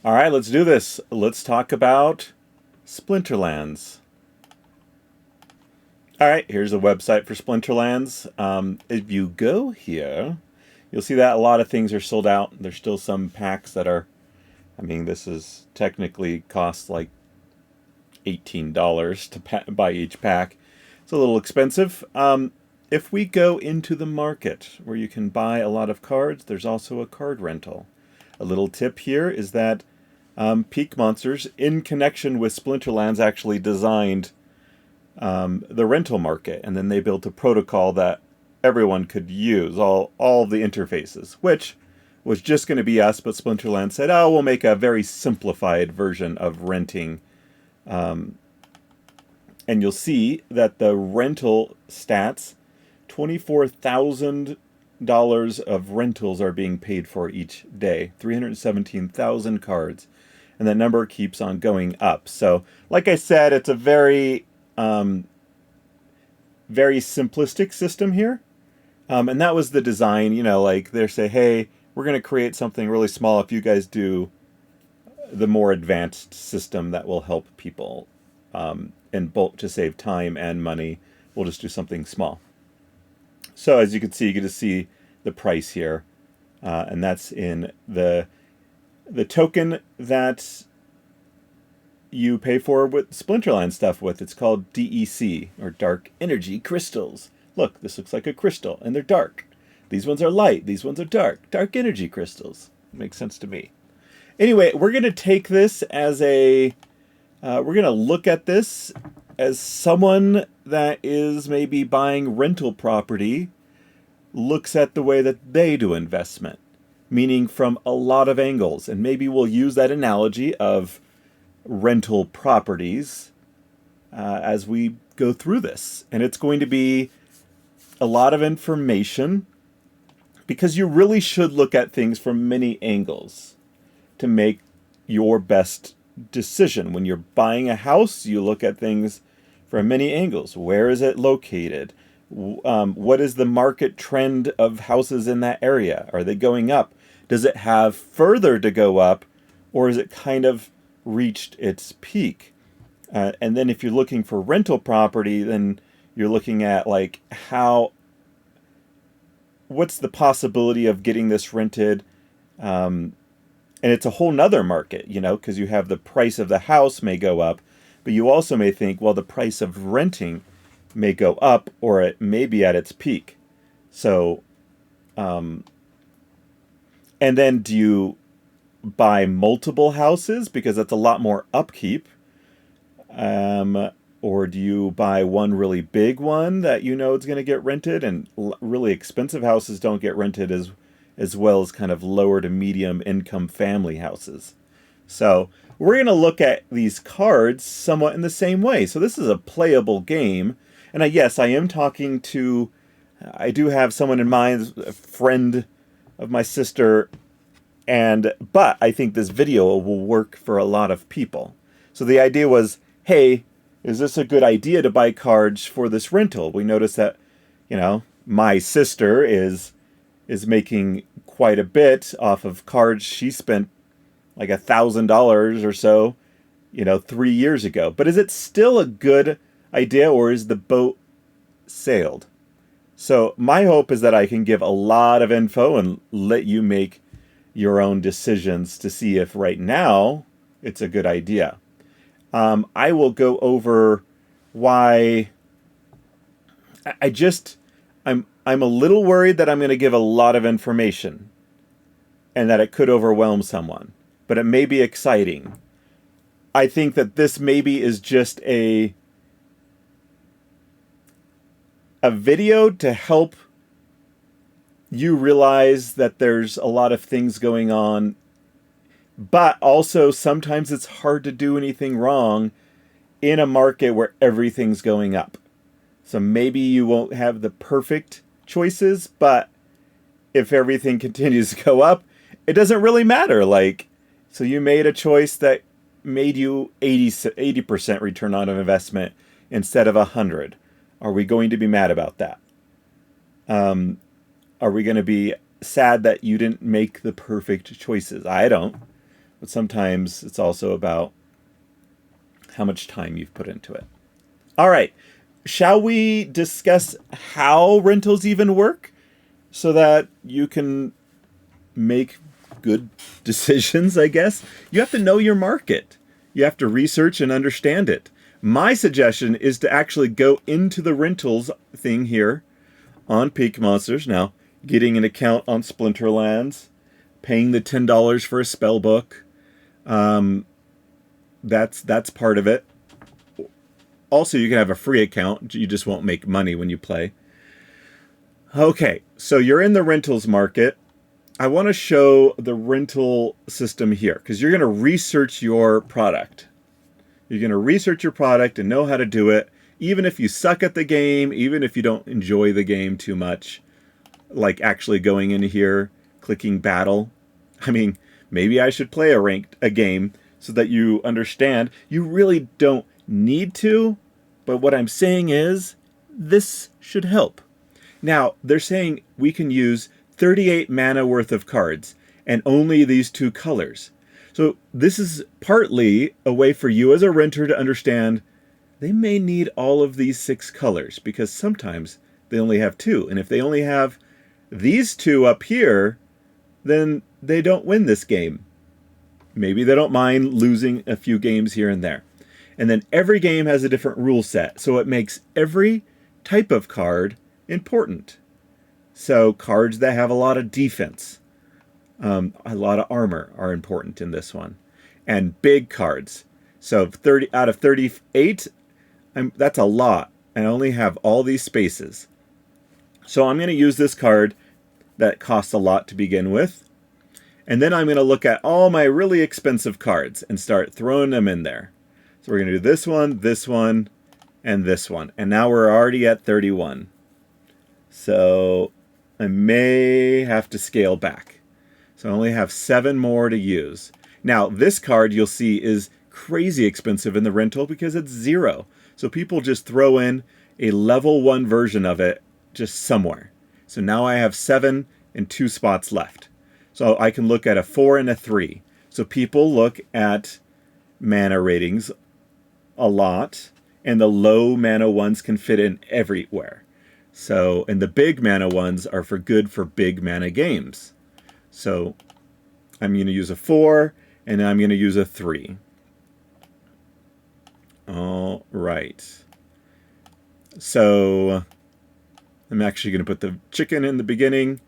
All right, let's do this. Let's talk about Splinterlands. All right, here's a website for Splinterlands. If you go here, you'll see that a lot of things are sold out. There's still some packs that are, this is technically costs like $18 to buy each pack. It's a little expensive. If we go into the market where you can buy a lot of cards, there's also a card rental. A little tip here is that Peak Monsters, in connection with Splinterlands, actually designed the rental market, and then they built a protocol that everyone could use, all of the interfaces, which was just going to be us, but Splinterlands said, oh, we'll make a very simplified version of renting. And you'll see that the rental stats, $24,000 of rentals are being paid for each day, 317,000 cards. And that number keeps on going up. So, like I said, it's a very simplistic system here. And that was the design, like they say, hey, we're going to create something really small if you guys do the more advanced system that will help people in bulk to save time and money. We'll just do something small. So as you can see, you get to see the price here. And that's in the token that you pay for with Splinterland stuff with. It's called DEC, or Dark Energy Crystals. Look, this looks like a crystal, and they're dark. These ones are light. These ones are dark. Dark energy crystals. Makes sense to me. Anyway, we're going to take this as we're going to look at this as someone that is maybe buying rental property looks at the way that they do investment, meaning from a lot of angles. And maybe we'll use that analogy of rental properties as we go through this. And it's going to be a lot of information because you really should look at things from many angles to make your best decision. When you're buying a house, you look at things from many angles. Where is it located? What is the market trend of houses in that area? Are they going up? Does it have further to go up, or is it kind of reached its peak? And then if you're looking for rental property, then you're looking at like what's the possibility of getting this rented? And it's a whole nother market, because you have the price of the house may go up, but you also may think, well, the price of renting may go up, or it may be at its peak. So, and then do you buy multiple houses because that's a lot more upkeep? Or do you buy one really big one that it's going to get rented? And really expensive houses don't get rented as well as kind of lower to medium income family houses. So we're going to look at these cards somewhat in the same way. So this is a playable game. And yes, I am talking to, I do have someone in mind, a friend of my sister, but I think this video will work for a lot of people. So the idea was, hey, is this a good idea to buy cards for this rental? We noticed that, my sister is making quite a bit off of cards she spent like $1,000 or so, 3 years ago. But is it still a good idea, or is the boat sailed? So my hope is that I can give a lot of info and let you make your own decisions to see if right now it's a good idea. I will go over why I'm a little worried that I'm going to give a lot of information and that it could overwhelm someone, but it may be exciting. I think that this maybe is just a video to help you realize that there's a lot of things going on, but also sometimes it's hard to do anything wrong in a market where everything's going up. So maybe you won't have the perfect choices, but if everything continues to go up, it doesn't really matter. So you made a choice that made you 80% return on investment instead of 100. Are we going to be mad about that? Are we going to be sad that you didn't make the perfect choices? I don't. but sometimes it's also about how much time you've put into it. All right. Shall we discuss how rentals even work so that you can make good decisions, I guess? You have to know your market. You have to research and understand it. My suggestion is to actually go into the rentals thing here on Peak Monsters. Now, getting an account on Splinterlands, paying the $10 for a spell book. That's part of it. Also, you can have a free account. You just won't make money when you play. Okay, so you're in the rentals market. I want to show the rental system here because you're going to research your product. You're going to research your product and know how to do it, even if you suck at the game, even if you don't enjoy the game too much, like actually going in here, clicking battle. I mean, maybe I should play a game so that you understand. You really don't need to, but what I'm saying is this should help. Now, they're saying we can use 38 mana worth of cards and only these 2 colors. So this is partly a way for you as a renter to understand they may need all of these 6 colors because sometimes they only have 2. And if they only have these 2 up here, then they don't win this game. Maybe they don't mind losing a few games here and there. And then every game has a different rule set, so it makes every type of card important. So cards that have a lot of defense, a lot of armor are important in this one. And big cards. So 30 out of 38, that's a lot. I only have all these spaces. So I'm going to use this card that costs a lot to begin with. And then I'm going to look at all my really expensive cards and start throwing them in there. So we're going to do this one, and this one. And now we're already at 31. So I may have to scale back. So I only have 7 more to use. Now, this card you'll see is crazy expensive in the rental because it's 0. So people just throw in a level 1 version of it just somewhere. So now I have 7 and 2 spots left. So I can look at a 4 and a 3. So people look at mana ratings a lot, and the low mana ones can fit in everywhere. So, and the big mana ones are for big mana games. So I'm going to use a 4, and I'm going to use a 3. All right. So I'm actually going to put the chicken in the beginning.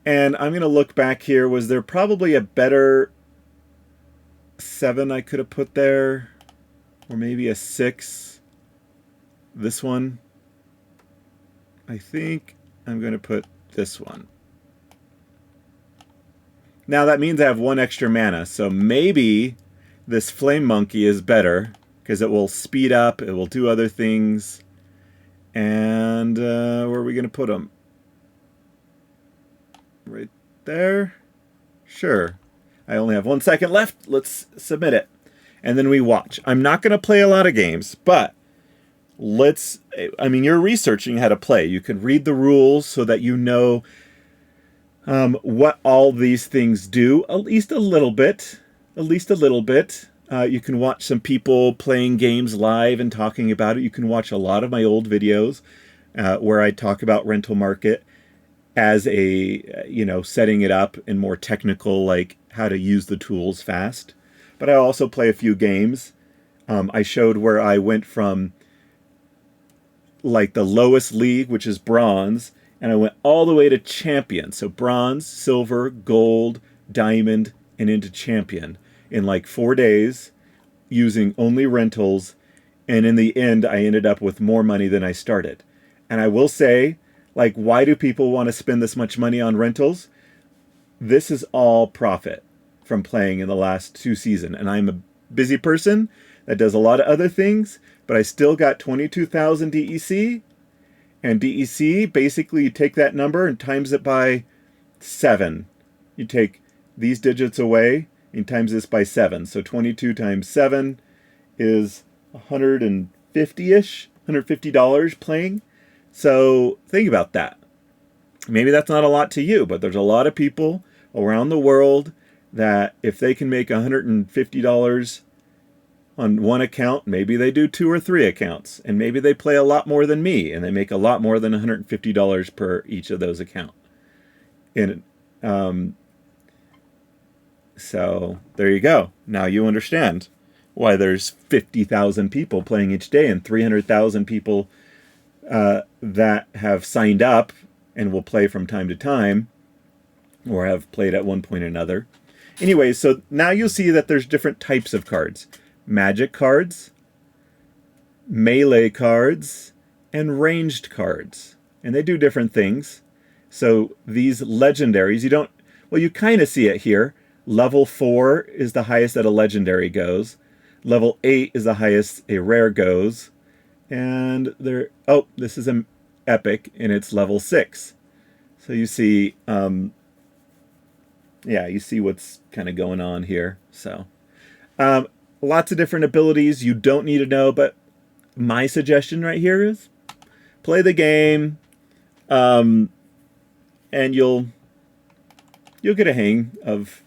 And I'm going to look back here. Was there probably a better 7 I could have put there? Or maybe a 6? This one? I think I'm going to put this one. Now that means I have 1 extra mana. So maybe this Flame Monkey is better because it will speed up. It will do other things. And where are we going to put them? Right there. Sure. I only have 1 second left. Let's submit it. And then we watch. I'm not going to play a lot of games, but you're researching how to play. You can read the rules so that you know what all these things do, at least a little bit. You can watch some people playing games live and talking about it. You can watch a lot of my old videos where I talk about rental market as setting it up in more technical, like how to use the tools fast. But I also play a few games. I showed where I went from like the lowest league, which is bronze, and I went all the way to champion. So bronze, silver, gold, diamond, and into champion in like 4 days using only rentals. And in the end, I ended up with more money than I started. And I will say, like, why do people want to spend this much money on rentals? This is all profit from playing in the last 2 seasons. And I'm a busy person that does a lot of other things, but I still got 22,000 DEC. And DEC, basically you take that number and times it by 7. You take these digits away and times this by 7. So 22 times 7 is $150-ish, $150 playing. So think about that. Maybe that's not a lot to you, but there's a lot of people around the world that if they can make $150 on one account, maybe they do 2 or 3 accounts, and maybe they play a lot more than me, and they make a lot more than $150 per each of those accounts. And so there you go. Now you understand why there's 50,000 people playing each day and 300,000 people that have signed up and will play from time to time, or have played at one point or another. Anyway, so now you'll see that there's different types of cards. Magic cards, melee cards, and ranged cards. And they do different things. So these legendaries, you kind of see it here. Level 4 is the highest that a legendary goes. Level 8 is the highest a rare goes. And this is an epic, and it's level 6. So you see, you see what's kind of going on here. So, lots of different abilities you don't need to know, but my suggestion right here is play the game, and you'll get a hang of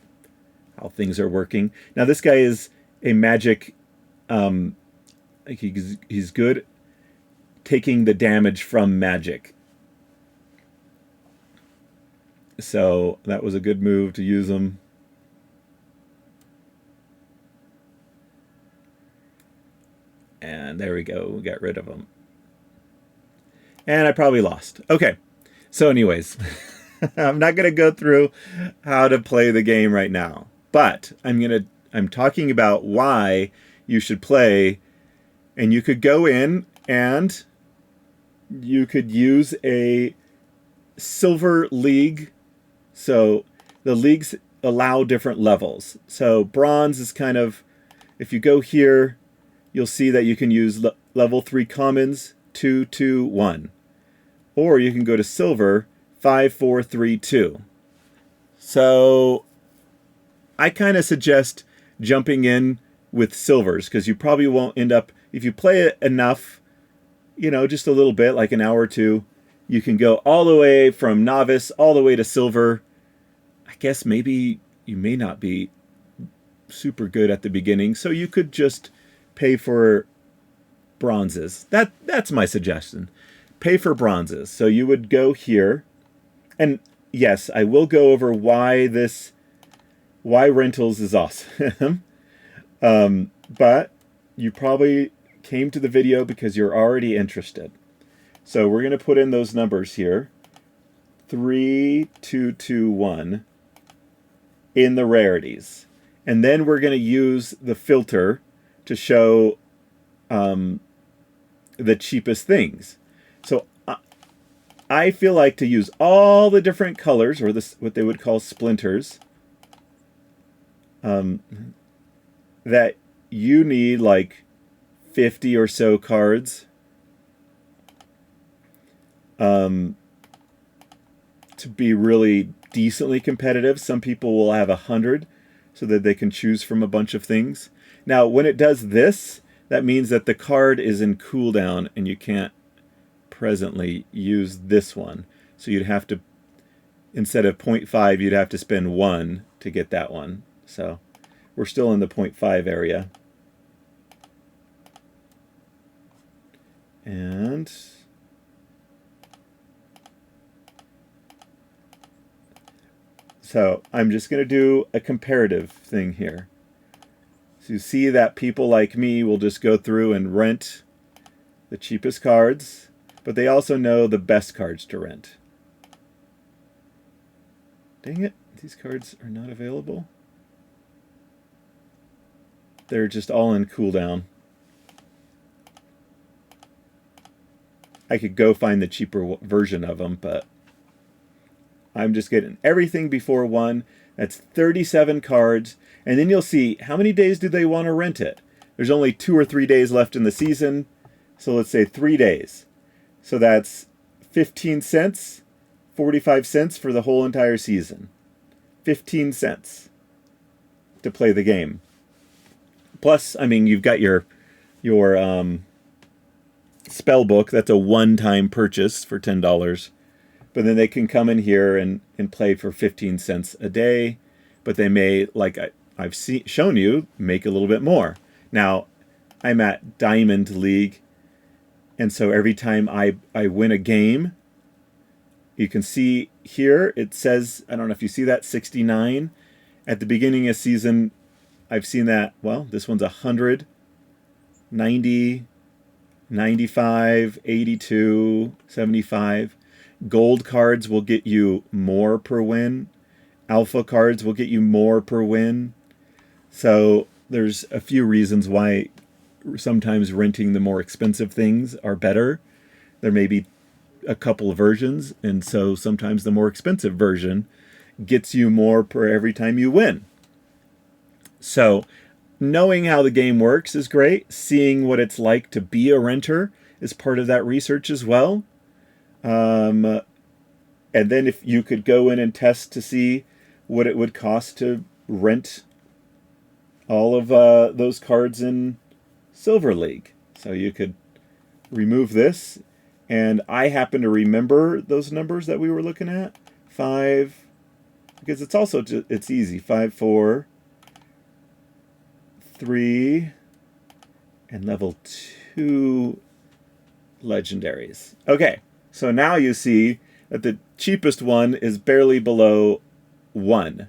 how things are working. Now, this guy is a magic. He's good taking the damage from magic. So that was a good move to use him. And there we go. We got rid of him. And I probably lost. Okay. So anyways, I'm not going to go through how to play the game right now. But I'm talking about why you should play. And you could go in and you could use a silver league. So the leagues allow different levels. So bronze is kind of, if you go here, you'll see that you can use level 3 commons, 2, 2, 1. Or you can go to silver, 5, 4, 3, 2. So I kind of suggest jumping in with silvers, because you probably won't end up, if you play it enough, just a little bit, like an hour or two, you can go all the way from novice all the way to silver. I guess maybe you may not be super good at the beginning, so you could just pay for bronzes. That's my suggestion. Pay for bronzes. So you would go here, and yes, I will go over why rentals is awesome. But you probably came to the video because you're already interested. So we're going to put in those numbers here. 3, 2, 2, 1 in the rarities. And then we're going to use the filter to show the cheapest things. So I feel like to use all the different colors, or what they would call splinters, that you need like 50 or so cards to be really decently competitive. Some people will have 100 so that they can choose from a bunch of things. Now, when it does this, that means that the card is in cooldown and you can't presently use this one. So you'd have to, instead of 0.5, you'd have to spend 1 to get that one. So we're still in the 0.5 area. And so I'm just going to do a comparative thing here. So you see that people like me will just go through and rent the cheapest cards, but they also know the best cards to rent. Dang it, these cards are not available. They're just all in cooldown. I could go find the cheaper version of them, but I'm just getting everything before 1. That's 37 cards. And then you'll see, how many days do they want to rent it? There's only 2 or 3 days left in the season. So let's say 3 days. So that's 15 cents, 45 cents for the whole entire season. 15 cents to play the game. Plus, I mean, you've got your spell book. That's a one-time purchase for $10. But then they can come in here and play for 15 cents a day. but they may, like I've shown you, make a little bit more. Now, I'm at Diamond League, and so every time I win a game, you can see here, it says, I don't know if you see that, 69. At the beginning of season, I've seen that, well, this one's 100, 90, 95, 82, 75. Gold cards will get you more per win. Alpha cards will get you more per win. So there's a few reasons why sometimes renting the more expensive things are better. There may be a couple of versions, and so sometimes the more expensive version gets you more per every time you win. So knowing how the game works is great. Seeing what it's like to be a renter is part of that research as well. And then if you could go in and test to see what it would cost to rent all of those cards in Silver League. So you could remove this. And I happen to remember those numbers that we were looking at. 5, because it's also, it's easy. 5, 4, 3, and level 2 legendaries. Okay, so now you see that the cheapest one is barely below 1.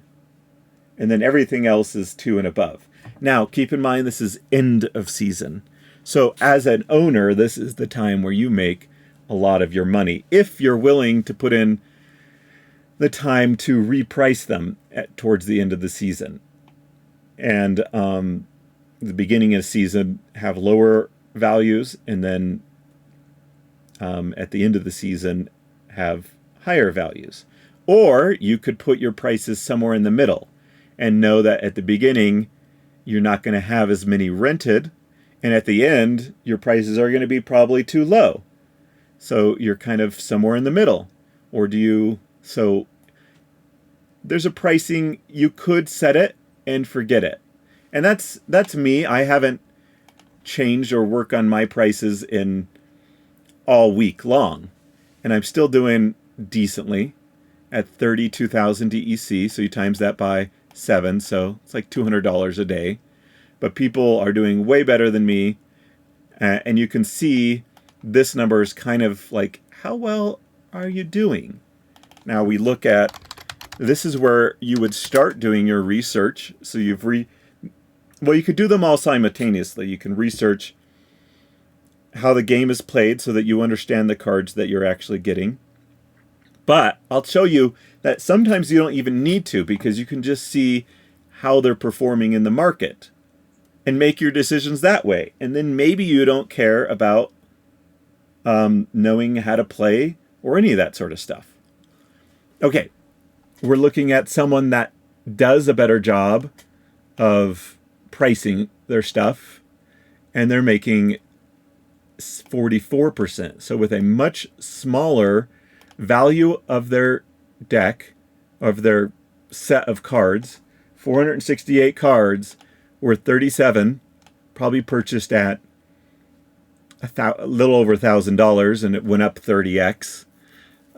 And then everything else is 2 and above. Now, keep in mind, this is end of season. So as an owner, this is the time where you make a lot of your money, if you're willing to put in the time to reprice them towards the end of the season. And the beginning of the season have lower values, and then at the end of the season have higher values. Or you could put your prices somewhere in the middle and know that at the beginning you're not going to have as many rented, and at the end your prices are going to be probably too low. So you're kind of somewhere in the middle. Or do you, so there's a pricing, you could set it and forget it. And that's me. I haven't changed or worked on my prices in all week long. And I'm still doing decently at 32,000 DEC. So you times that by 7. So it's like $200 a day. But people are doing way better than me. And you can see this number is kind of like, how well are you doing? Now we look at, this is where you would start doing your research. So you've well, you could do them all simultaneously. You can research how the game is played so that you understand the cards that you're actually getting. But I'll show you that sometimes you don't even need to, because you can just see how they're performing in the market and make your decisions that way. And then maybe you don't care about knowing how to play or any of that sort of stuff. Okay, we're looking at someone that does a better job of pricing their stuff, and they're making 44%. So with a much smaller value of their deck, of their set of cards, 468 cards worth 37, probably purchased at a little over $1,000, and it went up 30x,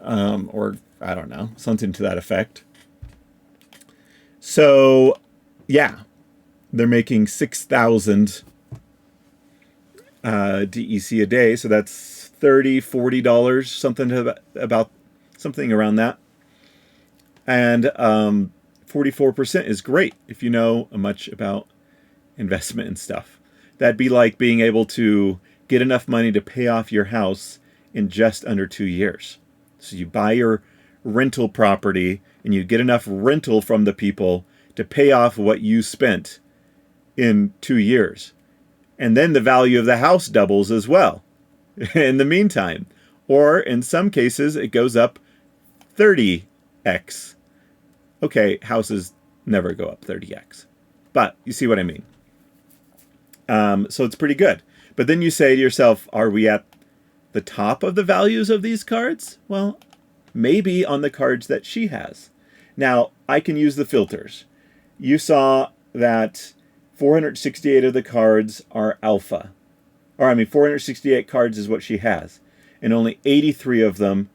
or I don't know, something to that effect. So, yeah, they're making 6,000 DEC a day, so that's $30-40, something around that. And 44% is great if you know much about investment and stuff. That'd be like being able to get enough money to pay off your house in just under 2 years. So you buy your rental property and you get enough rental from the people to pay off what you spent in 2 years. And then the value of the house doubles as well in the meantime. Or in some cases, it goes up 30x. Okay, houses never go up 30x. But you see what I mean. So it's pretty good. But then you say to yourself, are we at the top of the values of these cards? Well, maybe on the cards that she has. Now, I can use the filters. You saw that 468 of the cards are alpha. 468 cards is what she has. And only 83 of them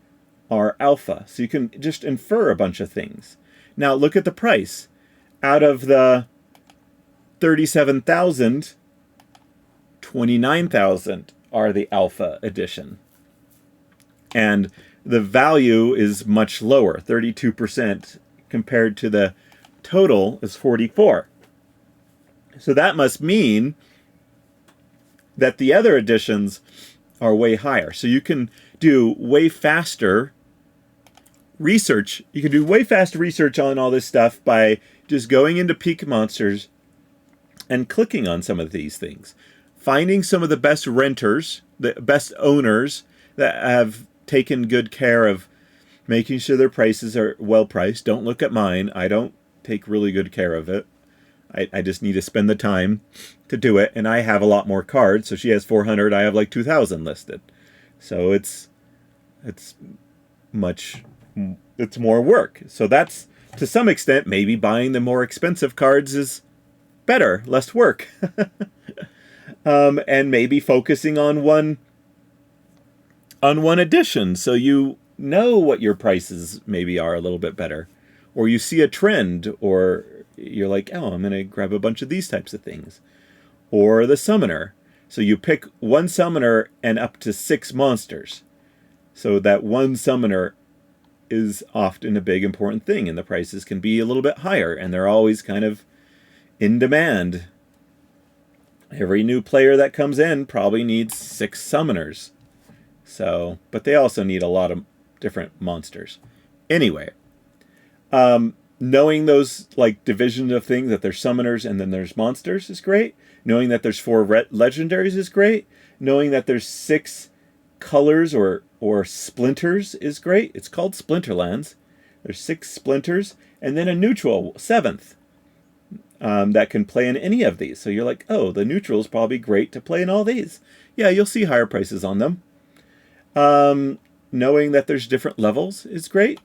are alpha. So you can just infer a bunch of things. Now, look at the price. out of the 37,000, 29,000 are the alpha edition. And the value is much lower, 32%, compared to the total is 44. So that must mean that the other editions are way higher. So you can do way faster research. You can do way faster research on all this stuff by just going into Peak Monsters and clicking on some of these things. Finding some of the best renters, the best owners that have taken good care of making sure their prices are well priced. Don't look at mine. I don't take really good care of it. I just need to spend the time to do it. And I have a lot more cards. So she has 400. I have like 2,000 listed. So it's more work. So that's, to some extent, maybe buying the more expensive cards is better, less work. And maybe focusing on one edition, so you know what your prices maybe are a little bit better, or you see a trend, or you're like, oh, I'm going to grab a bunch of these types of things. Or the summoner. So you pick one summoner and up to 6 monsters. So that one summoner is often a big important thing, and the prices can be a little bit higher, and they're always kind of in demand. Every new player that comes in probably needs 6 summoners. So, but they also need a lot of different monsters. Anyway, knowing those like divisions of things, that there's summoners and then there's monsters, is great. Knowing that there's 4 legendaries is great. Knowing that there's 6 colors or splinters is great. It's called Splinterlands. There's 6 splinters, and then a neutral 7th that can play in any of these. So you're like, oh, the neutral is probably great to play in all these. Yeah, you'll see higher prices on them. Knowing that there's different levels is great.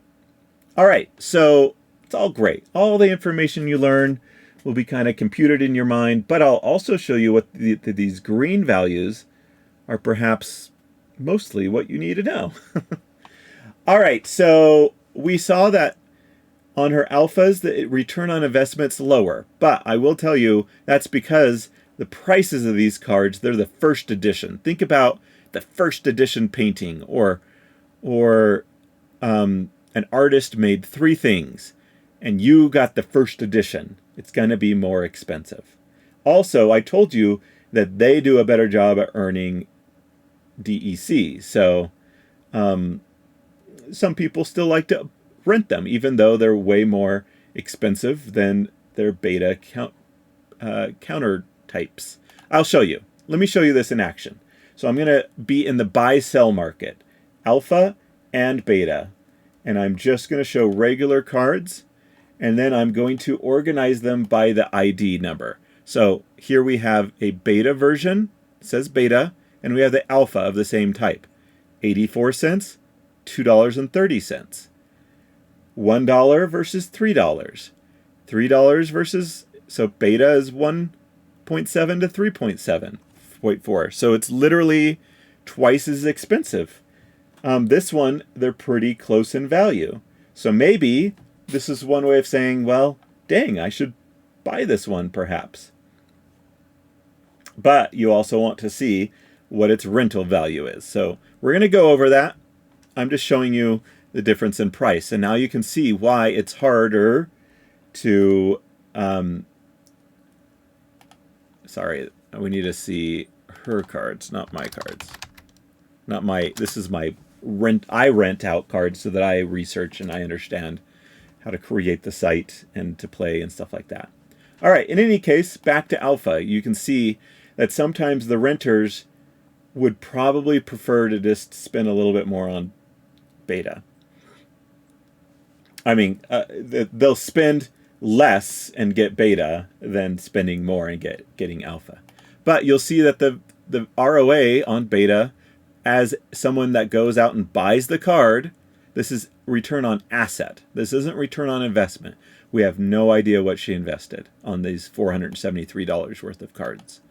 All right, so it's all great. All the information you learn will be kind of computed in your mind, but I'll also show you what these green values are, perhaps mostly what you need to know. All right, so we saw that on her alphas, the return on investment's lower, but I will tell you that's because the prices of these cards, they're the first edition. Think about the first edition painting, or an artist made 3 things, and you got the first edition. It's going to be more expensive. Also, I told you that they do a better job at earning DEC. So some people still like to rent them, even though they're way more expensive than their beta counter types. I'll show you. Let me show you this in action. So I'm going to be in the buy-sell market, alpha and beta. And I'm just going to show regular cards, and then I'm going to organize them by the ID number. So here we have a beta version, it says beta, and we have the alpha of the same type. 84 cents, $2.30. $1 versus $3. $3 versus, so beta is 1.7 to 3.7.4. So it's literally twice as expensive. This one, they're pretty close in value. So maybe this is one way of saying, well, dang, I should buy this one perhaps. But you also want to see what its rental value is. So we're going to go over that. I'm just showing you the difference in price. And now you can see why it's harder to... sorry, we need to see her cards, not my cards. Not my... This is my I rent out cards so that I research and I understand how to create the site and to play and stuff like that. All right, in any case, back to alpha. You can see that sometimes the renters would probably prefer to just spend a little bit more on beta. I mean, they'll spend less and get beta than spending more and getting alpha. But you'll see that the ROA on beta, as someone that goes out and buys the card, this is return on asset. This isn't return on investment. We have no idea what she invested on these $473 worth of cards.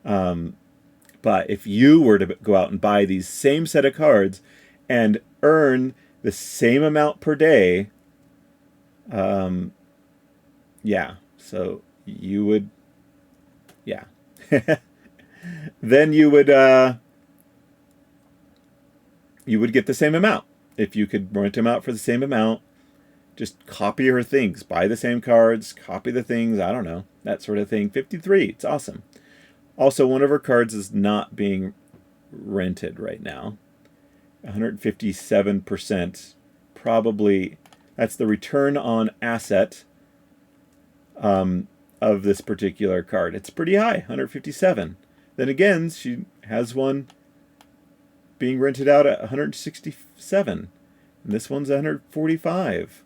But if you were to go out and buy these same set of cards and earn the same amount per day, Yeah. So you would, yeah. Then you would get the same amount. If you could rent them out for the same amount, just copy her things, buy the same cards, copy the things, I don't know, that sort of thing. 53, it's awesome. Also, one of her cards is not being rented right now. 157%, probably, that's the return on asset of this particular card. It's pretty high, 157. Then again, she has one being rented out at 167. And this one's 145.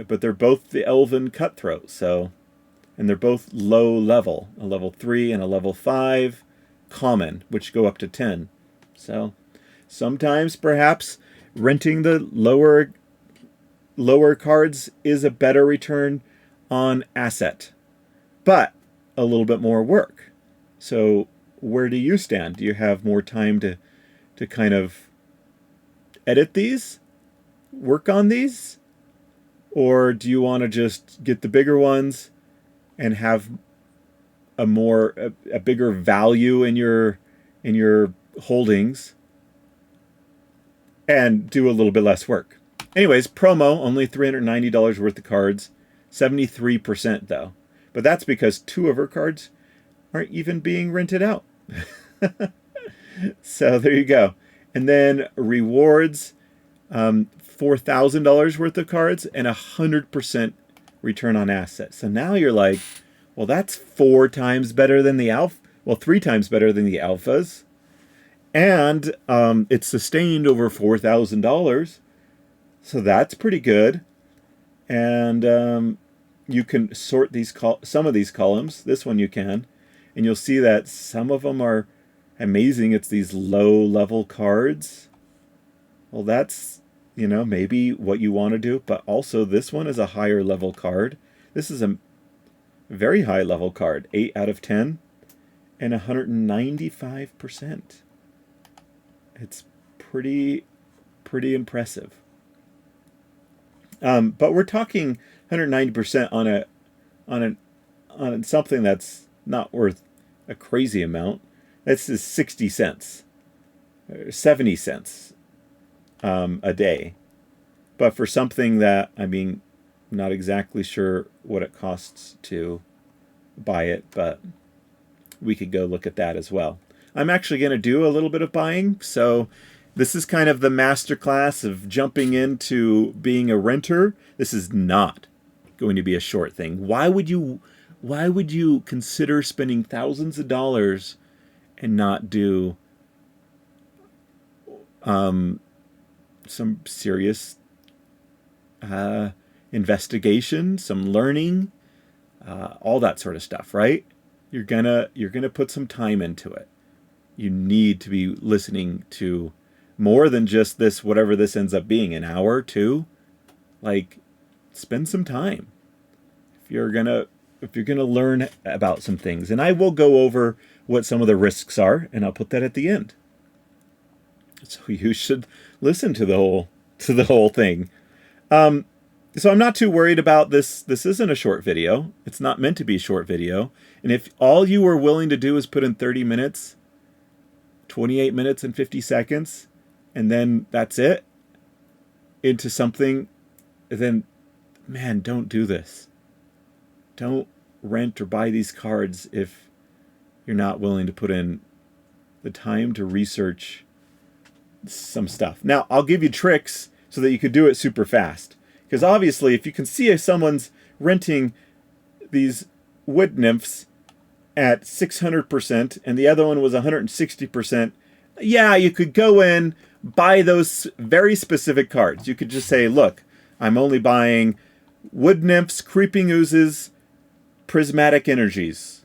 But they're both the Elven Cutthroat, so... And they're both low level. A level 3 and a level 5 common, which go up to 10. So, sometimes, perhaps, renting the lower cards is a better return on asset. But, a little bit more work. So, where do you stand? Do you have more time to kind of edit these? Work on these? Or do you want to just get the bigger ones and have a bigger value in your holdings and do a little bit less work? Anyways, promo, only $390 worth of cards, 73% though. But that's because 2 of her cards aren't even being rented out. So there you go. And then rewards, $4,000 worth of cards and 100% return on assets. So now you're like, well, that's 4 times better than the alpha. Well, 3 times better than the alphas. And it's sustained over $4,000. So that's pretty good. And you can sort these some of these columns. This one you can. And you'll see that some of them are amazing. It's these low-level cards. Well, that's, you know, maybe what you want to do. But also, this one is a higher-level card. This is a very high-level card. 8 out of 10. And 195%. It's pretty impressive. But we're talking 190% on something that's not worth a crazy amount. This is 60 cents, 70 cents a day. But for something that, I mean, not exactly sure what it costs to buy it, but we could go look at that as well. I'm actually going to do a little bit of buying, so this is kind of the masterclass of jumping into being a renter. This is not going to be a short thing. Why would you consider spending thousands of dollars and not do some serious investigation, some learning, all that sort of stuff, right? You're gonna put some time into it. You need to be listening to more than just this, whatever this ends up being, an hour, 2. Like, spend some time if you're gonna learn about some things. And I will go over what some of the risks are, and I'll put that at the end. So you should listen to the whole thing. So I'm not too worried about this. This isn't a short video. It's not meant to be a short video. And if all you were willing to do is put in 30 minutes, 28 minutes and 50 seconds, and then that's it, into something, then, man, don't do this. Don't rent or buy these cards if you're not willing to put in the time to research some stuff. Now, I'll give you tricks so that you could do it super fast. Because obviously, if you can see if someone's renting these wood nymphs at 600% and the other one was 160%, yeah, you could go in, buy those very specific cards. You could just say, look, I'm only buying wood nymphs, creeping oozes, prismatic energies,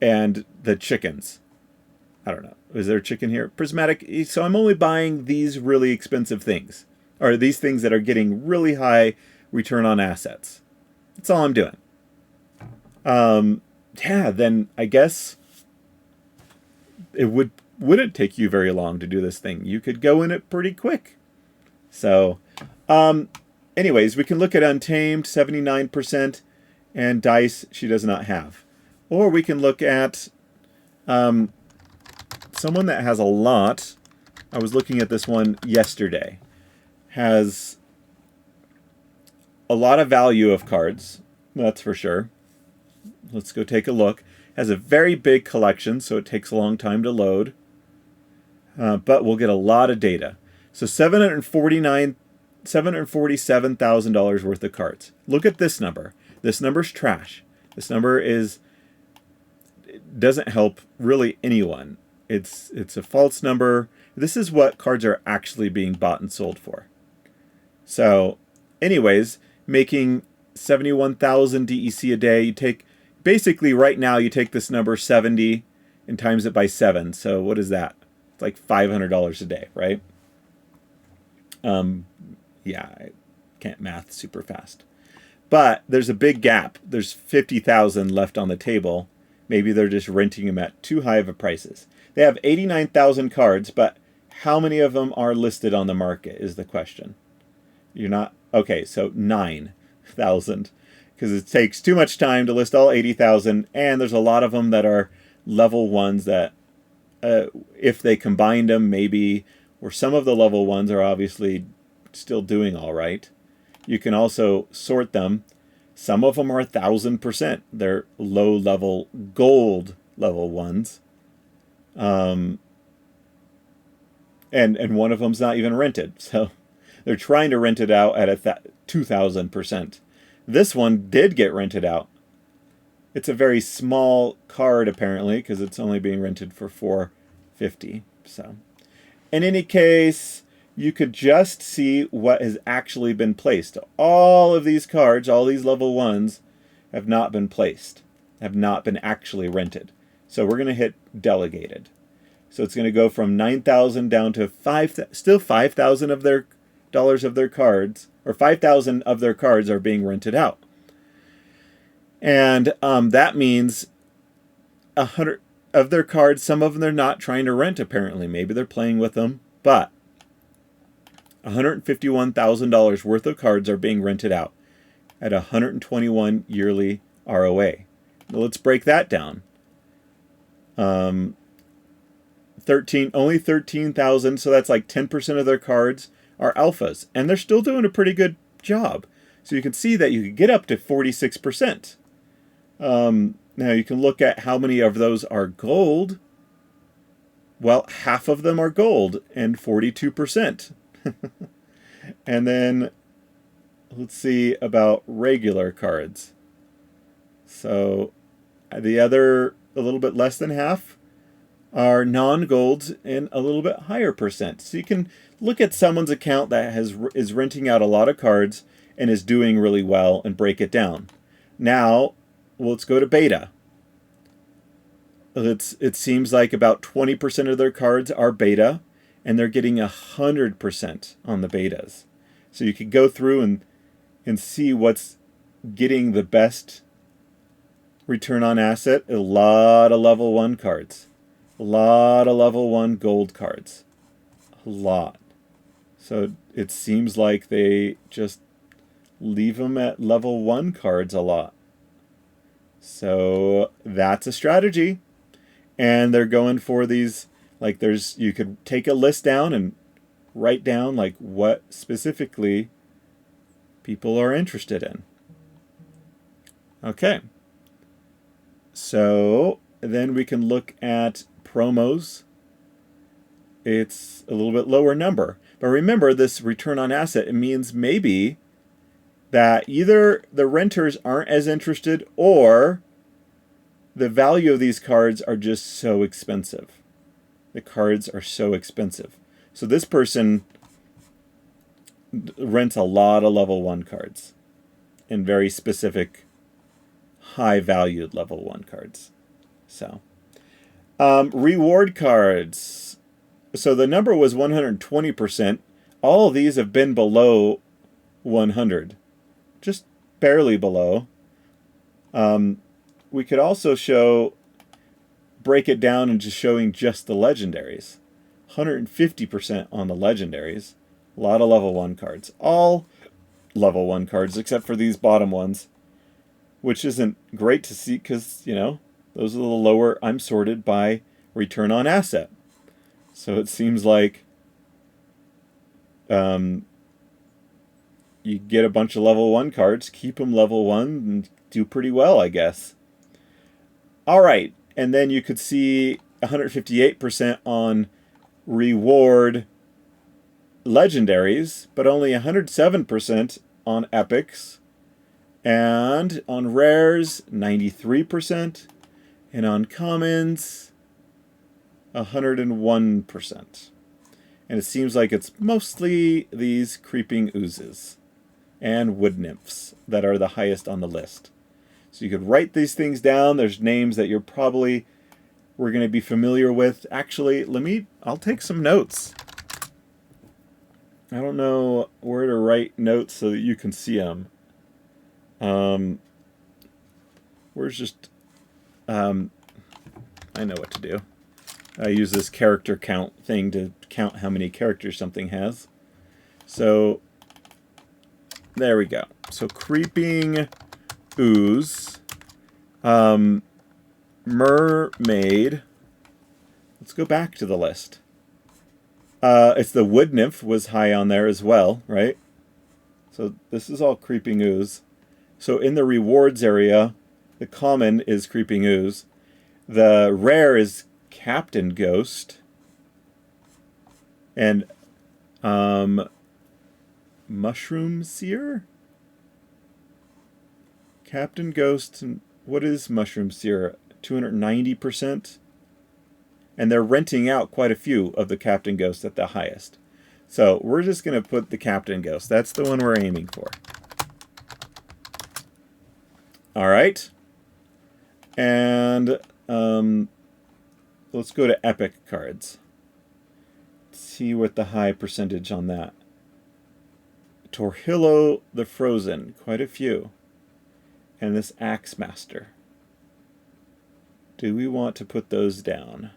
and the chickens. I don't know. Is there a chicken here? Prismatic. So I'm only buying these really expensive things, or these things that are getting really high return on assets. That's all I'm doing. Yeah, then I guess it wouldn't take you very long to do this thing. You could go in it pretty quick. So, anyways, we can look at Untamed, 79%, and dice she does not have. Or we can look at someone that has a lot. I was looking at this one yesterday. Has a lot of value of cards, that's for sure. Let's go take a look. Has a very big collection, so it takes a long time to load. But we'll get a lot of data. So $747,000 worth of cards. Look at this number. This number's trash. This number doesn't help really anyone. It's a false number. This is what cards are actually being bought and sold for. So, anyways, making 71,000 DEC a day. You take basically right now you take this number 70 and times it by 7. So what is that? It's like $500 a day, right? Yeah, I can't math super fast. But there's a big gap. There's 50,000 left on the table. Maybe they're just renting them at too high of a prices. They have 89,000 cards, but how many of them are listed on the market is the question. You're not... Okay, so 9,000. Because it takes too much time to list all 80,000, and there's a lot of them that are level ones that, if they combined them, maybe... Or some of the level ones are obviously still doing all right. You can also sort them. Some of them are 1,000%. They're low-level gold level ones. And one of them's not even rented. So they're trying to rent it out at 2,000%. This one did get rented out. It's a very small card, apparently, because it's only being rented for $450. So, in any case, you could just see what has actually been placed. All of these cards, all these level ones, have not been placed, have not been actually rented. So we're going to hit delegated. So it's going to go from 9,000 down to still 5,000 of their dollars of their cards, or 5,000 of their cards are being rented out. And that means 100 of their cards, some of them they're not trying to rent apparently. Maybe they're playing with them, but $151,000 worth of cards are being rented out at 121 yearly ROA. Now let's break that down. Only 13,000, so that's like 10% of their cards are alphas, and they're still doing a pretty good job. So you can see that you could get up to 46%. Now you can look at how many of those are gold. Well, half of them are gold, and 42%. And then let's see about regular cards. So the other, a little bit less than half, are non-golds and a little bit higher percent. So you can look at someone's account that is renting out a lot of cards and is doing really well and break it down. Now, let's go to beta. It seems like about 20% of their cards are beta, and they're getting 100% on the betas. So you could go through and see what's getting the best return on asset. A lot of level 1 cards. A lot of level 1 gold cards. A lot. So it seems like they just leave them at level 1 cards a lot. So that's a strategy. And they're going for these, like you could take a list down and write down like what specifically people are interested in. Okay. So then we can look at promos. It's a little bit lower number. But remember, this return on asset, it means maybe that either the renters aren't as interested or the value of these cards are just so expensive. The cards are so expensive. So this person rents a lot of level 1 cards and very specific high-valued level 1 cards. So, reward cards. So the number was 120%. All of these have been below 100. Just barely below. We could also break it down into showing just the legendaries. 150% on the legendaries. A lot of level 1 cards. All level 1 cards, except for these bottom ones, which isn't great to see because, you know, those are the lower. I'm sorted by return on asset. So it seems like you get a bunch of level 1 cards, keep them level 1, and do pretty well, I guess. All right, and then you could see 158% on reward legendaries, but only 107% on epics. And on rares, 93%. And on commons, 101%. And it seems like it's mostly these creeping oozes and wood nymphs that are the highest on the list. So you could write these things down. There's names that we're going to be familiar with. Actually, I'll take some notes. I don't know where to write notes so that you can see them. Where's just, I know what to do. I use this character count thing to count how many characters something has. So, there we go. So, creeping ooze, mermaid. Let's go back to the list. It's the wood nymph was high on there as well, right? So this is all creeping ooze. So in the rewards area, the common is creeping ooze. The rare is Captain Ghost. And Mushroom Seer? Captain Ghost, and what is Mushroom Seer? 290%? And they're renting out quite a few of the Captain Ghosts at the highest. So we're just going to put the Captain Ghost. That's the one we're aiming for. All right. And let's go to epic cards. Let's see what the high percentage on that. Torhillo the Frozen, quite a few. And this Axe Master. Do we want to put those down?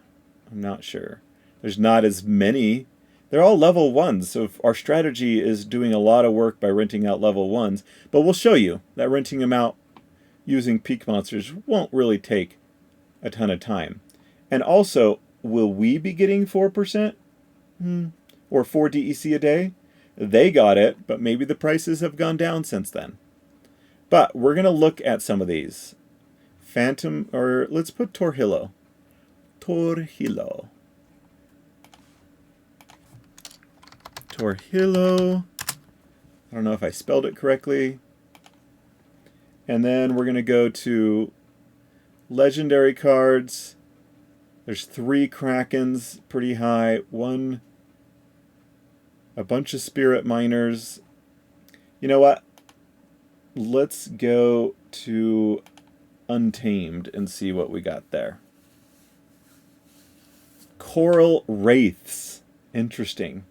I'm not sure. There's not as many. They're all level 1s, so if our strategy is doing a lot of work by renting out level 1s. But we'll show you that renting them out using peak monsters won't really take a ton of time. And also, will we be getting 4%? Or 4 DEC a day? They got it, but maybe the prices have gone down since then. But we're going to look at some of these. Phantom, or let's put Torhillo. Torhillo. Torhillo. I don't know if I spelled it correctly. And then we're going to go to legendary cards. There's 3 Krakens, pretty high. 1, a bunch of Spirit Miners. You know what? Let's go to Untamed and see what we got there. Coral Wraiths. Interesting.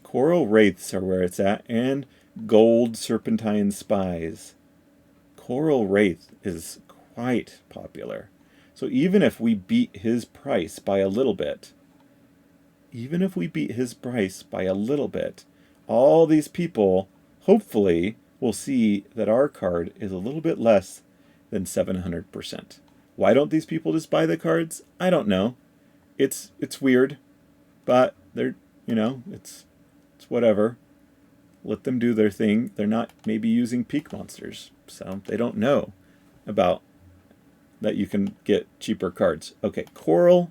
Coral Wraiths are where it's at. And Gold Serpentine Spies. Coral Wraith is quite popular. So even if we beat his price by a little bit, all these people hopefully will see that our card is a little bit less than 700%. Why don't these people just buy the cards? I don't know. It's weird, but they're, you know, it's whatever. Let them do their thing. They're not maybe using peak monsters, so they don't know about that you can get cheaper cards. Okay, Coral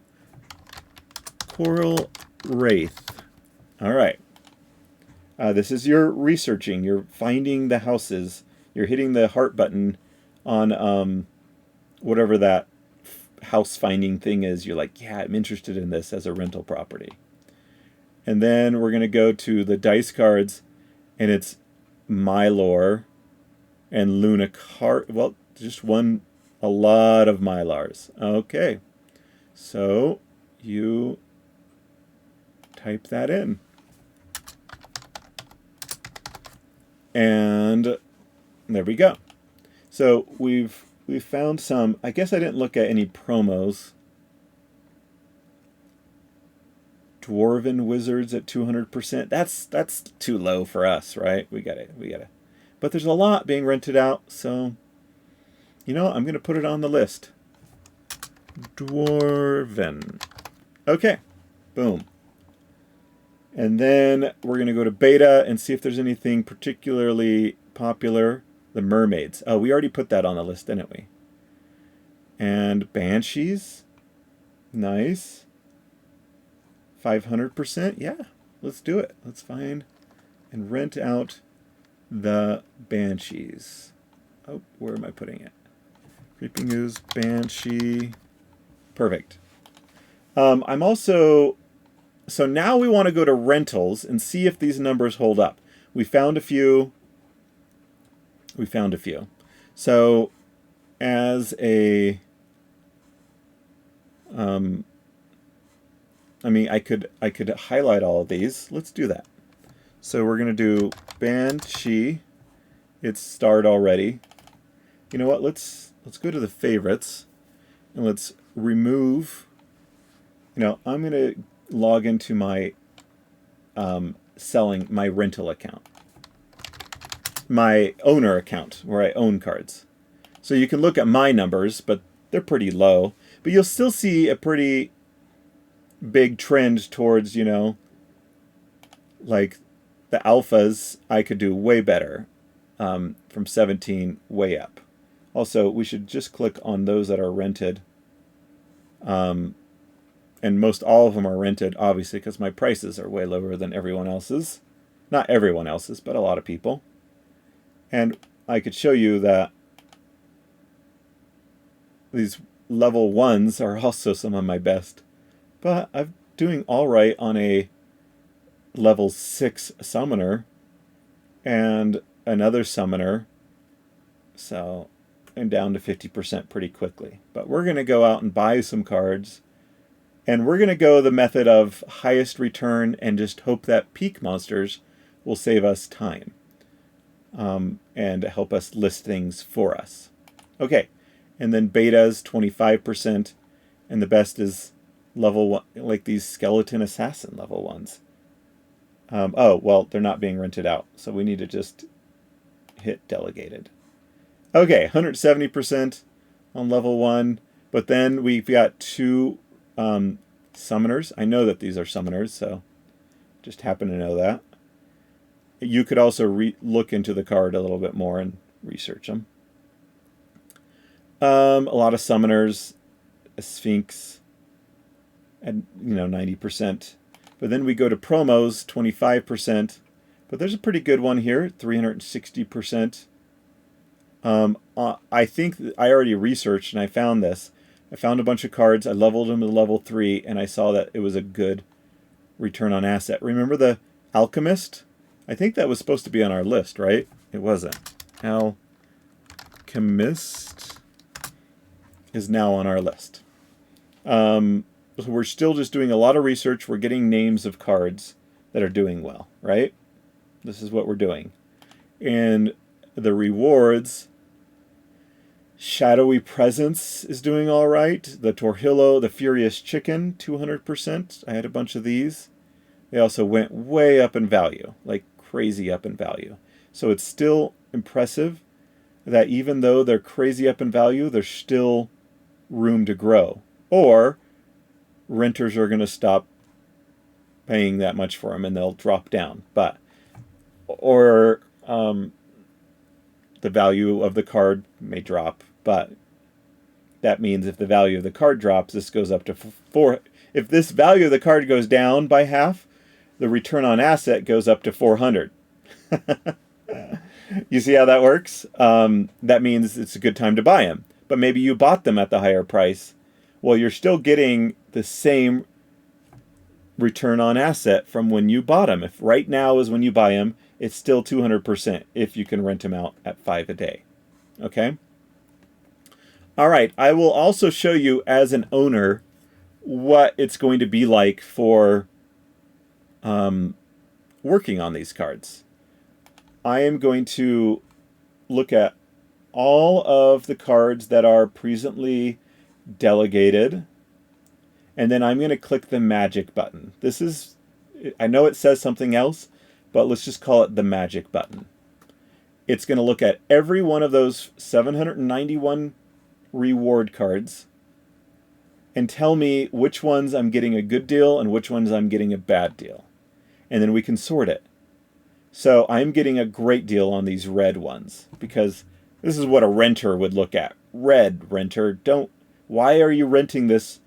Wraith. All right. This is your researching. You're finding the houses. You're hitting the heart button on whatever that house finding thing is. You're like, yeah, I'm interested in this as a rental property. And then we're going to go to the dice cards, and it's Mylor and Lunacar. Well, just one, a lot of Mylars. Okay. So you type that in. And there we go. So we've found some. I guess I didn't look at any promos. Dwarven Wizards at 200%. That's too low for us, right? We got it. But there's a lot being rented out, so You know, I'm going to put it on the list. Dwarven. Okay. Boom. And then we're going to go to beta and see if there's anything particularly popular. The mermaids. Oh, we already put that on the list, didn't we? And banshees. Nice. 500%. Yeah, let's do it. Let's find and rent out the banshees. Oh, where am I putting it? Creeping Ooze, Banshee. Perfect. I'm also... So now we want to go to rentals and see if these numbers hold up. We found a few. So as a... I mean, I could highlight all of these. Let's do that. So we're going to do Banshee. It's starred already. You know what? Let's go to the favorites and let's remove. You know, I'm going to log into my selling my rental account, my owner account where I own cards. So you can look at my numbers, but they're pretty low. But you'll still see a pretty big trend towards, you know, like the alphas. I could do way better from 17 way up. Also, we should just click on those that are rented. And most all of them are rented, obviously, because my prices are way lower than everyone else's. Not everyone else's, but a lot of people. And I could show you that these level 1s are also some of my best. But I'm doing all right on a level 6 summoner and another summoner. So I'm down to 50% pretty quickly. But we're going to go out and buy some cards. And we're going to go the method of highest return and just hope that peak monsters will save us time and help us list things for us. Okay, and then beta's 25%, and the best is level 1, like these skeleton assassin level 1s. Oh, well, they're not being rented out, so we need to just hit delegated. Okay, 170% on level 1, but then we've got 2... summoners. I know that these are summoners, so just happen to know that. You could also look into the card a little bit more and research them. A lot of summoners, a Sphinx, and 90%. But then we go to promos, 25%. But there's a pretty good one here, 360%. I think I already researched and I found this. I found a bunch of cards, I leveled them to level 3, and I saw that it was a good return on asset. Remember the Alchemist? I think that was supposed to be on our list, right? It wasn't. Alchemist is now on our list. So we're still just doing a lot of research. We're getting names of cards that are doing well, right? This is what we're doing. And the rewards... Shadowy Presence is doing all right. The Torhillo, the Furious Chicken, 200%. I had a bunch of these. They also went way up in value, like crazy up in value. So it's still impressive that even though they're crazy up in value, there's still room to grow. Or renters are going to stop paying that much for them and they'll drop down. Or the value of the card may drop. But that means if the value of the card drops, this goes up to 4. If this value of the card goes down by half, the return on asset goes up to 400. You see how that works? That means it's a good time to buy them. But maybe you bought them at the higher price. Well, you're still getting the same return on asset from when you bought them. If right now is when you buy them, it's still 200% if you can rent them out at 5 a day. Okay? All right, I will also show you as an owner what it's going to be like for working on these cards. I am going to look at all of the cards that are presently delegated, and then I'm going to click the magic button. This is, I know it says something else, but let's just call it the magic button. it's going to look at every one of those 791 reward cards and tell me which ones I'm getting a good deal and which ones I'm getting a bad deal. And then we can sort it. So I'm getting a great deal on these red ones because this is what a renter would look at. Red renter, why are you renting this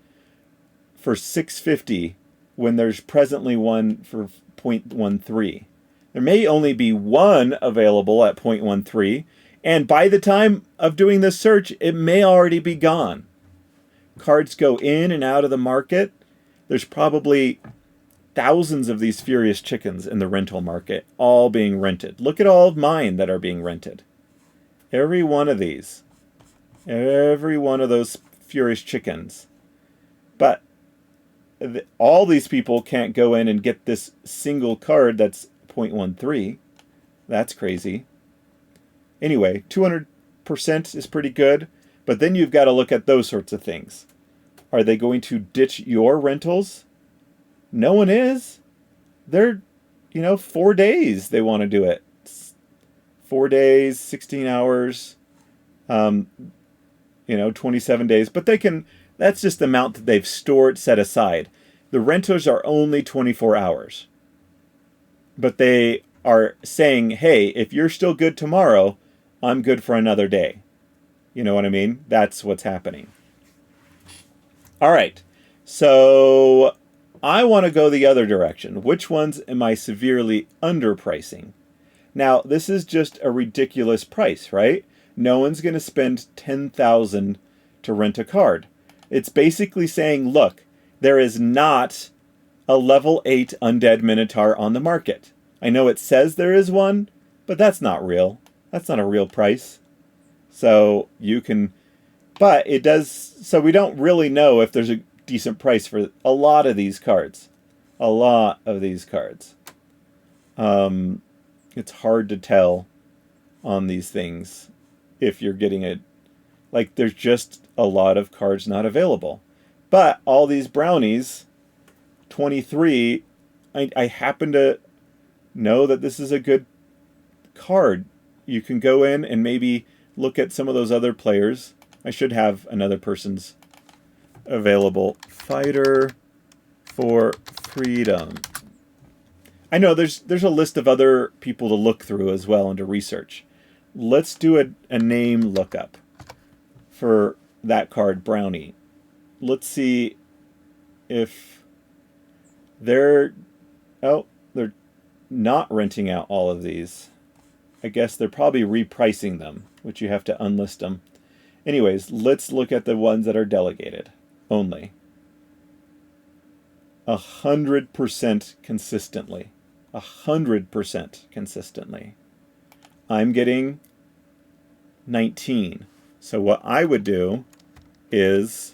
for $6.50 when there's presently one for 0.13? There may only be one available at 0.13, and by the time of doing this search, it may already be gone. Cards go in and out of the market. There's probably thousands of these Furious Chickens in the rental market, all being rented. Look at all of mine that are being rented. Every one of these. Every one of those Furious Chickens. But all these people can't go in and get this single card that's 0.13. That's crazy. Anyway, 200% is pretty good, but then you've got to look at those sorts of things. Are they going to ditch your rentals? No one is. They're, 4 days they want to do it. 4 days, 16 hours, 27 days. But that's just the amount that they've set aside. The renters are only 24 hours. But they are saying, hey, if you're still good tomorrow, I'm good for another day. You know what I mean? That's what's happening. All right. So I want to go the other direction. Which ones am I severely underpricing? Now, this is just a ridiculous price, right? No one's going to spend $10,000 to rent a card. It's basically saying, look, there is not a level 8 Undead Minotaur on the market. I know it says there is one, but that's not real. That's not a real price. So but it does, so we don't really know if there's a decent price for a lot of these cards. A lot of these cards. It's hard to tell on these things if you're getting there's just a lot of cards not available. But all these brownies, 23, I happen to know that this is a good card. You can go in and maybe look at some of those other players. I should have another person's available. Fighter for Freedom. I know there's a list of other people to look through as well and to research. Let's do a name lookup for that card, Brownie. Let's see if they're not renting out all of these. I guess they're probably repricing them, which you have to unlist them. Anyways, let's look at the ones that are delegated only. 100% consistently. 100% consistently. I'm getting 19. So what I would do is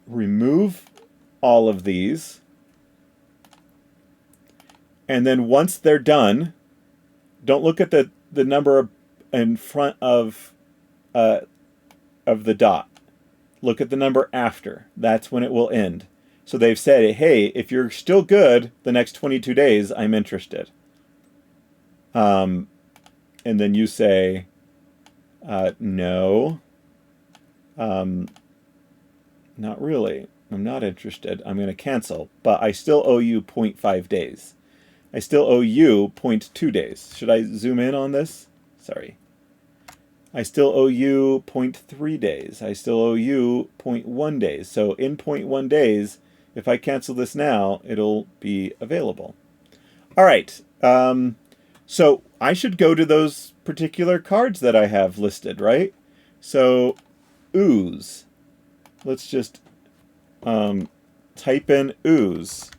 remove all of these. And then once they're done, don't look at the number in front of the dot. Look at the number after. That's when it will end. So they've said, hey, if you're still good the next 22 days, I'm interested. And then you say, no. Not really. I'm not interested. I'm going to cancel. But I still owe you 0.5 days. I still owe you 0.2 days. Should I zoom in on this? Sorry. I still owe you 0.3 days. I still owe you 0.1 days. So in 0.1 days, if I cancel this now, it'll be available. All right. So I should go to those particular cards that I have listed, right? So ooze. Let's just type in ooze.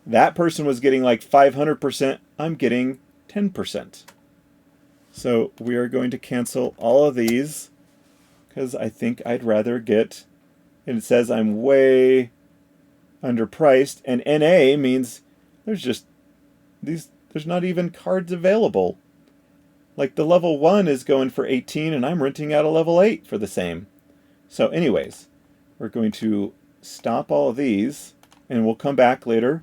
That person was getting like 500%. I'm getting 10%. So we are going to cancel all of these because I think I'd rather get, and it says I'm way underpriced, and NA means there's not even cards available. Like the level 1 is going for 18 and I'm renting out a level 8 for the same. So anyways, we're going to stop all of these and we'll come back later.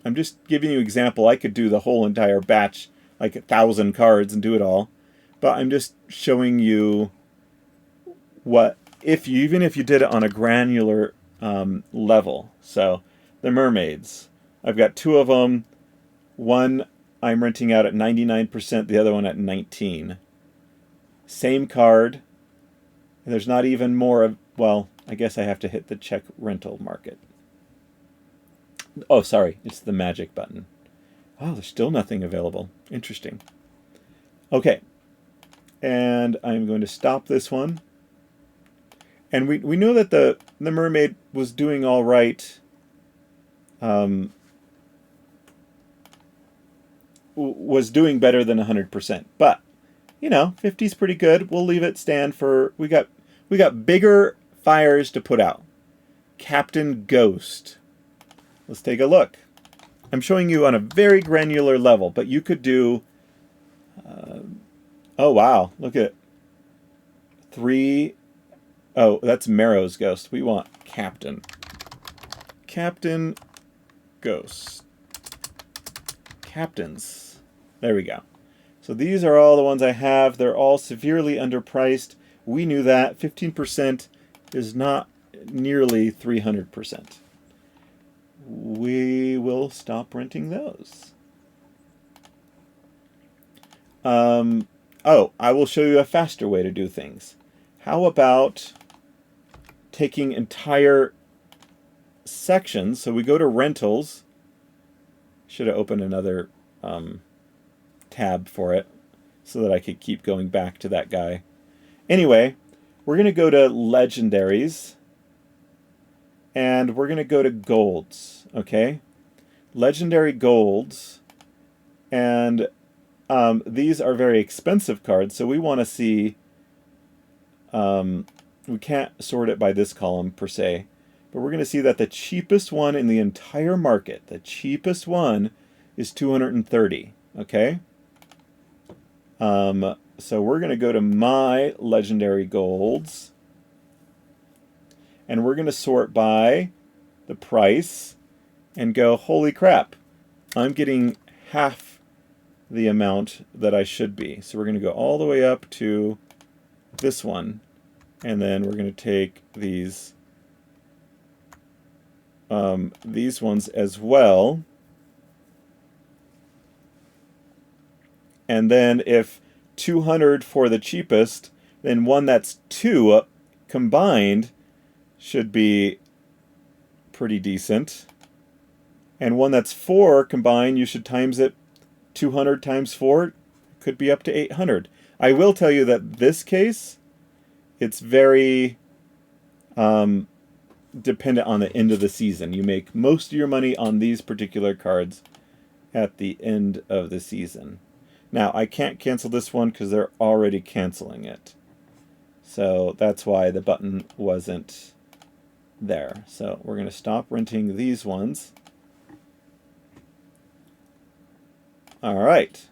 I'm just giving you an example. I could do the whole entire batch, like 1,000 cards, and do it all. But I'm just showing you what, even if you did it on a granular level. So the mermaids, I've got 2 of them. One I'm renting out at 99%, the other one at 19. Same card. And there's not even more of, well, I guess I have to hit the check rental market. Oh, sorry, it's the magic button. Oh, there's still nothing available. Interesting. Okay, and I'm going to stop this one. And we know that the mermaid was doing all right. Was doing better than 100%. But, 50 is pretty good. We'll leave it stand for, we got bigger fires to put out. Captain Ghost. Let's take a look. I'm showing you on a very granular level, but you could do, oh wow, look at 3, oh, that's Marrow's Ghost. We want Captain. Captain Ghost. Captains. There we go. So these are all the ones I have. They're all severely underpriced. We knew that. 15% is not nearly 300%. We will stop renting those. Oh, I will show you a faster way to do things. How about taking entire sections? So we go to rentals. Should have opened another tab for it so that I could keep going back to that guy. Anyway, we're going to go to legendaries. And we're going to go to golds, okay? Legendary golds. And these are very expensive cards, so we want to see... we can't sort it by this column, per se. But we're going to see that the cheapest one in the entire market, the cheapest one, is 230, okay? So we're going to go to my legendary golds. And we're going to sort by the price and go, holy crap, I'm getting half the amount that I should be. So we're going to go all the way up to this one. And then we're going to take these ones as well. And then if 200 for the cheapest, then one that's 2 combined should be pretty decent. And one that's 4 combined, you should times it 200 times 4, could be up to 800. I will tell you that this case, it's very dependent on the end of the season. You make most of your money on these particular cards at the end of the season. Now, I can't cancel this one because they're already canceling it. So that's why the button wasn't there. So we're going to stop renting these ones. All right.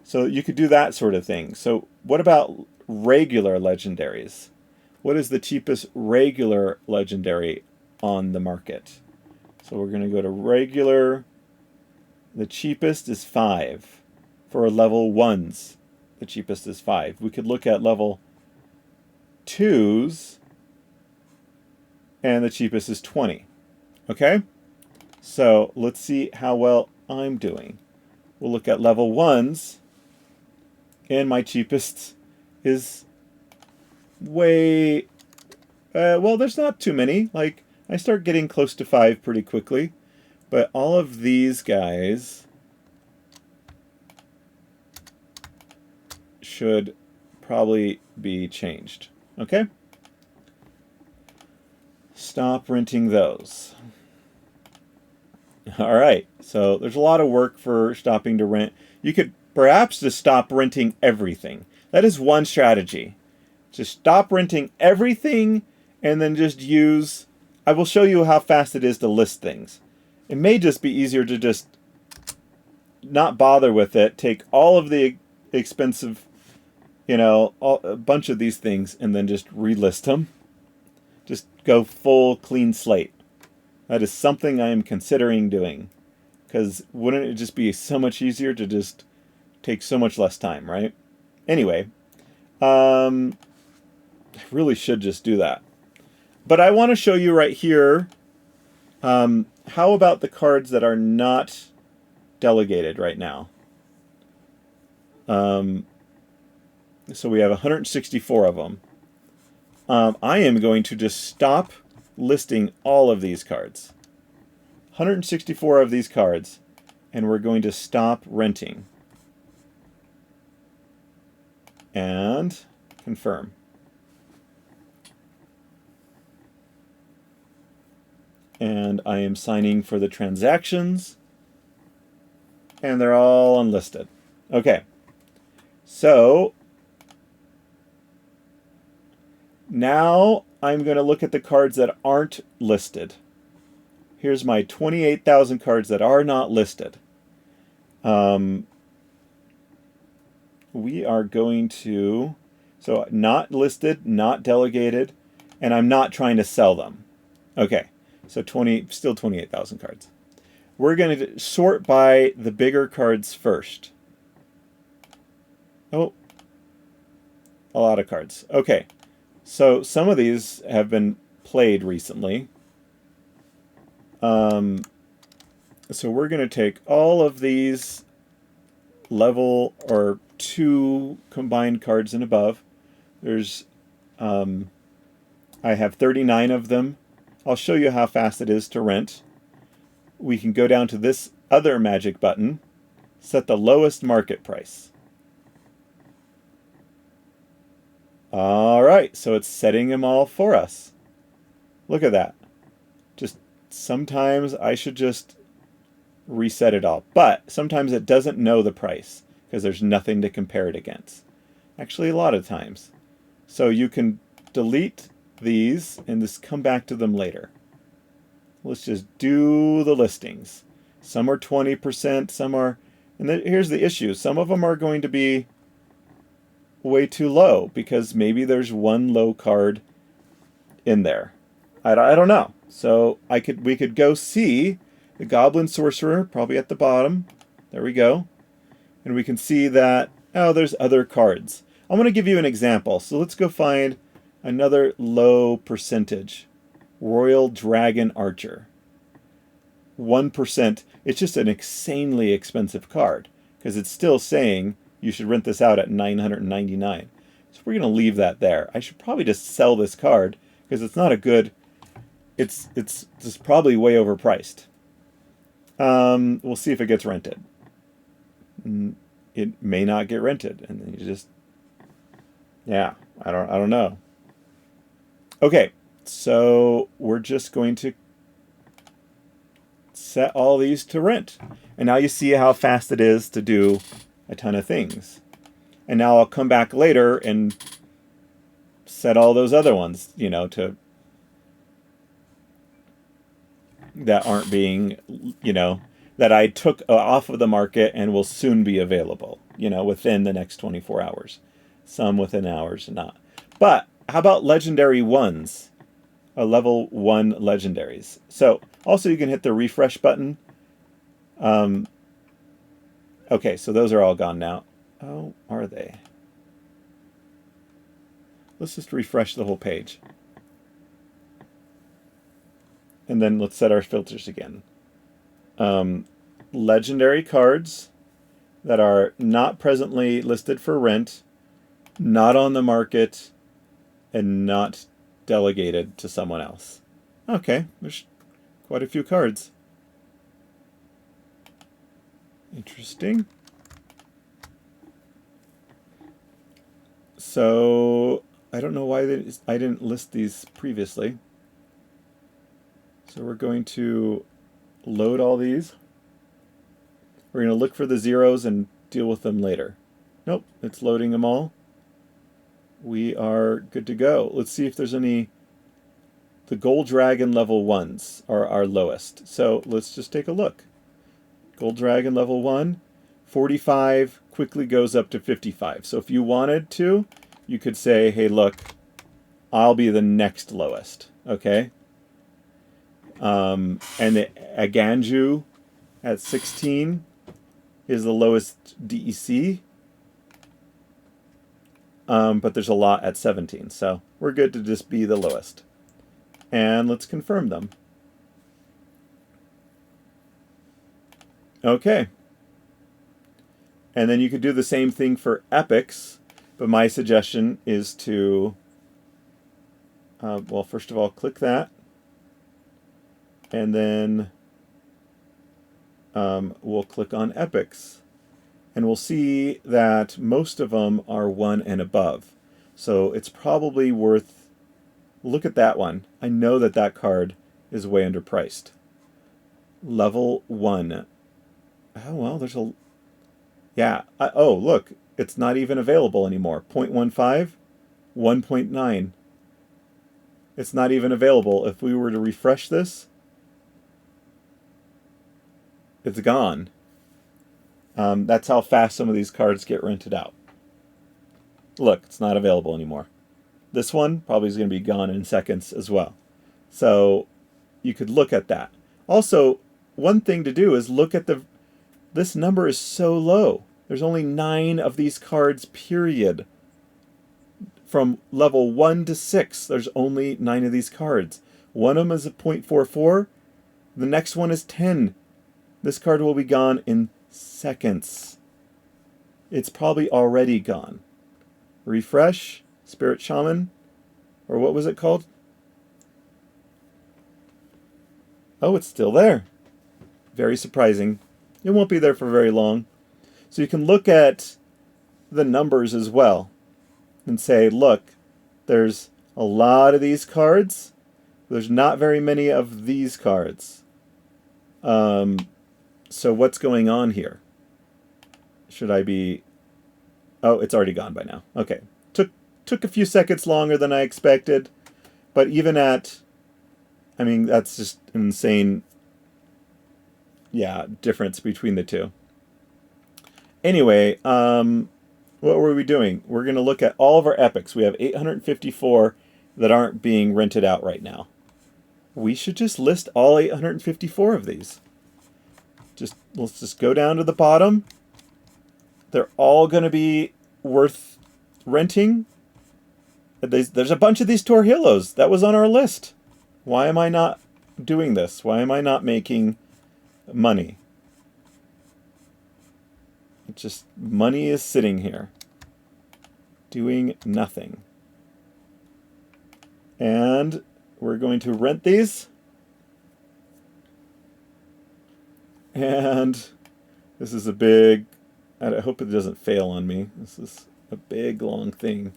So you could do that sort of thing. So what about regular legendaries? What is the cheapest regular legendary on the market? So we're going to go to regular. The cheapest is 5. For level 1s, the cheapest is 5. We could look at level 2s, and the cheapest is 20. Okay? So let's see how well I'm doing. We'll look at level 1s, and my cheapest is way... well, there's not too many. Like, I start getting close to 5 pretty quickly. But all of these guys should probably be changed. Okay? Stop renting those. All right. So there's a lot of work for stopping to rent. You could perhaps just stop renting everything. That is one strategy. Just stop renting everything and then just use... I will show you how fast it is to list things. It may just be easier to just not bother with it, take all of the expensive, a bunch of these things, and then just relist them. Just go full clean slate. That is something I am considering doing. Because wouldn't it just be so much easier to just take so much less time, right? Anyway, I really should just do that. But I want to show you right here, how about the cards that are not delegated right now? So we have 164 of them. I am going to just stop listing all of these cards. 164 of these cards, and we're going to stop renting. And confirm. And I am signing for the transactions, and they're all unlisted. Okay, so now I'm going to look at the cards that aren't listed. Here's my 28,000 cards that are not listed. We are going to, so not listed, not delegated, and I'm not trying to sell them. Okay, so still 28,000 cards. We're going to sort by the bigger cards first. Oh, a lot of cards. Okay, so some of these have been played recently. So we're going to take all of these level or 2 combined cards and above. There's, I have 39 of them. I'll show you how fast it is to rent. We can go down to this other magic button, set the lowest market price. All right, so it's setting them all for us. Look at that. Just sometimes I should just reset it all. But sometimes it doesn't know the price because there's nothing to compare it against. Actually, a lot of times. So you can delete these and just come back to them later. Let's just do the listings. Some are 20%, some are... And here's the issue. Some of them are going to be way too low because maybe there's one low card in there. I don't know. So we could go see the Goblin Sorcerer, probably at the bottom. There we go. And we can see that, oh, there's other cards. I'm going to give you an example. So let's go find another low percentage. Royal Dragon Archer. 1%. It's just an insanely expensive card because it's still saying you should rent this out at $999. So we're going to leave that there. I should probably just sell this card because it's not a good... It's just probably way overpriced. We'll see if it gets rented. It may not get rented, and then you just... Yeah, I don't know. Okay, so we're just going to set all these to rent. And now you see how fast it is to do a ton of things. And now I'll come back later and set all those other ones, to... that aren't being, that I took off of the market and will soon be available, within the next 24 hours. Some within hours, not. But how about legendary ones? Level 1 legendaries. So also you can hit the refresh button. Okay, so those are all gone now. Oh, are they? Let's just refresh the whole page. And then let's set our filters again. Legendary cards that are not presently listed for rent, not on the market, and not delegated to someone else. Okay, there's quite a few cards. Interesting. So I don't know why I didn't list these previously. So we're going to load all these. We're going to look for the zeros and deal with them later. Nope, it's loading them all. We are good to go. Let's see if there's any... The Gold Dragon level 1s are our lowest. So let's just take a look. Gold Dragon level 1, 45, quickly goes up to 55. So if you wanted to, you could say, hey, look, I'll be the next lowest. Okay? And the Aganju at 16 is the lowest DEC. But there's a lot at 17, so we're good to just be the lowest. And let's confirm them. Okay. And then you could do the same thing for epics, but my suggestion is to, well, first of all, click that, and then we'll click on epics. And we'll see that most of them are 1 and above. So it's probably worth, look at that one. I know that that card is way underpriced. Level 1. Oh, well, there's a, yeah. Oh, look, it's not even available anymore. 0.15, 1.9. It's not even available. If we were to refresh this, it's gone. That's how fast some of these cards get rented out. Look, it's not available anymore. This one probably is going to be gone in seconds as well. So you could look at that. Also, one thing to do is look at this number is so low. There's only 9 of these cards, period. From level 1 to 6, there's only 9 of these cards. One of them is a 0.44. The next one is 10. This card will be gone in seconds. It's probably already gone. Refresh, Spirit Shaman, or what was it called? Oh, it's still there. Very surprising. It won't be there for very long. So you can look at the numbers as well and say, look, there's a lot of these cards. There's not very many of these cards. So what's going on here? Should I be... Oh, it's already gone by now. Okay. Took a few seconds longer than I expected. But even at... I mean, that's just an insane... Yeah, difference between the two. Anyway, what were we doing? We're going to look at all of our epics. We have 854 that aren't being rented out right now. We should just list all 854 of these. Let's just go down to the bottom. They're all going to be worth renting. There's a bunch of these Torhillos. That was on our list. Why am I not doing this? Why am I not making money? It's just money is sitting here doing nothing. And we're going to rent these. And this is a big... I hope it doesn't fail on me. This is a big, long thing.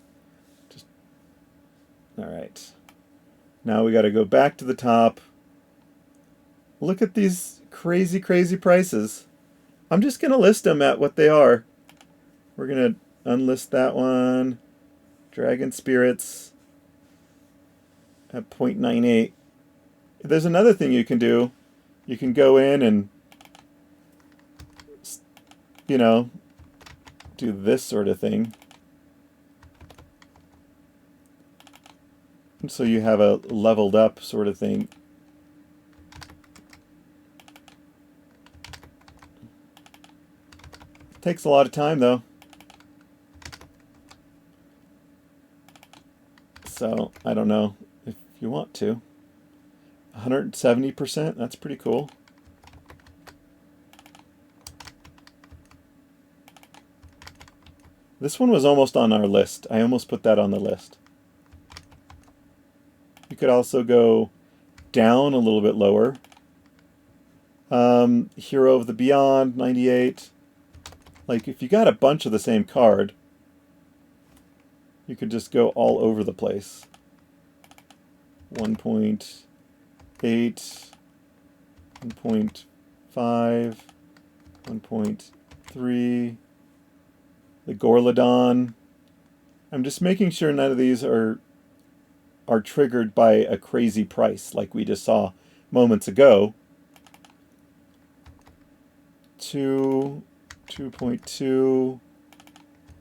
All right. Now we got to go back to the top. Look at these crazy, crazy prices. I'm just going to list them at what they are. We're going to unlist that one. Dragon Spirits at 0.98. There's another thing you can do. You can go in and, you know, do this sort of thing. So you have a leveled up sort of thing. Takes a lot of time though. So I don't know if you want to. 170%, that's pretty cool. This one was almost on our list. I almost put that on the list. You could also go down a little bit lower. Hero of the Beyond, 98. Like, if you got a bunch of the same card, you could just go all over the place. 1.8, 1.5, 1.3, the Gorladon. I'm just making sure none of these are triggered by a crazy price like we just saw moments ago. 2, 2.2,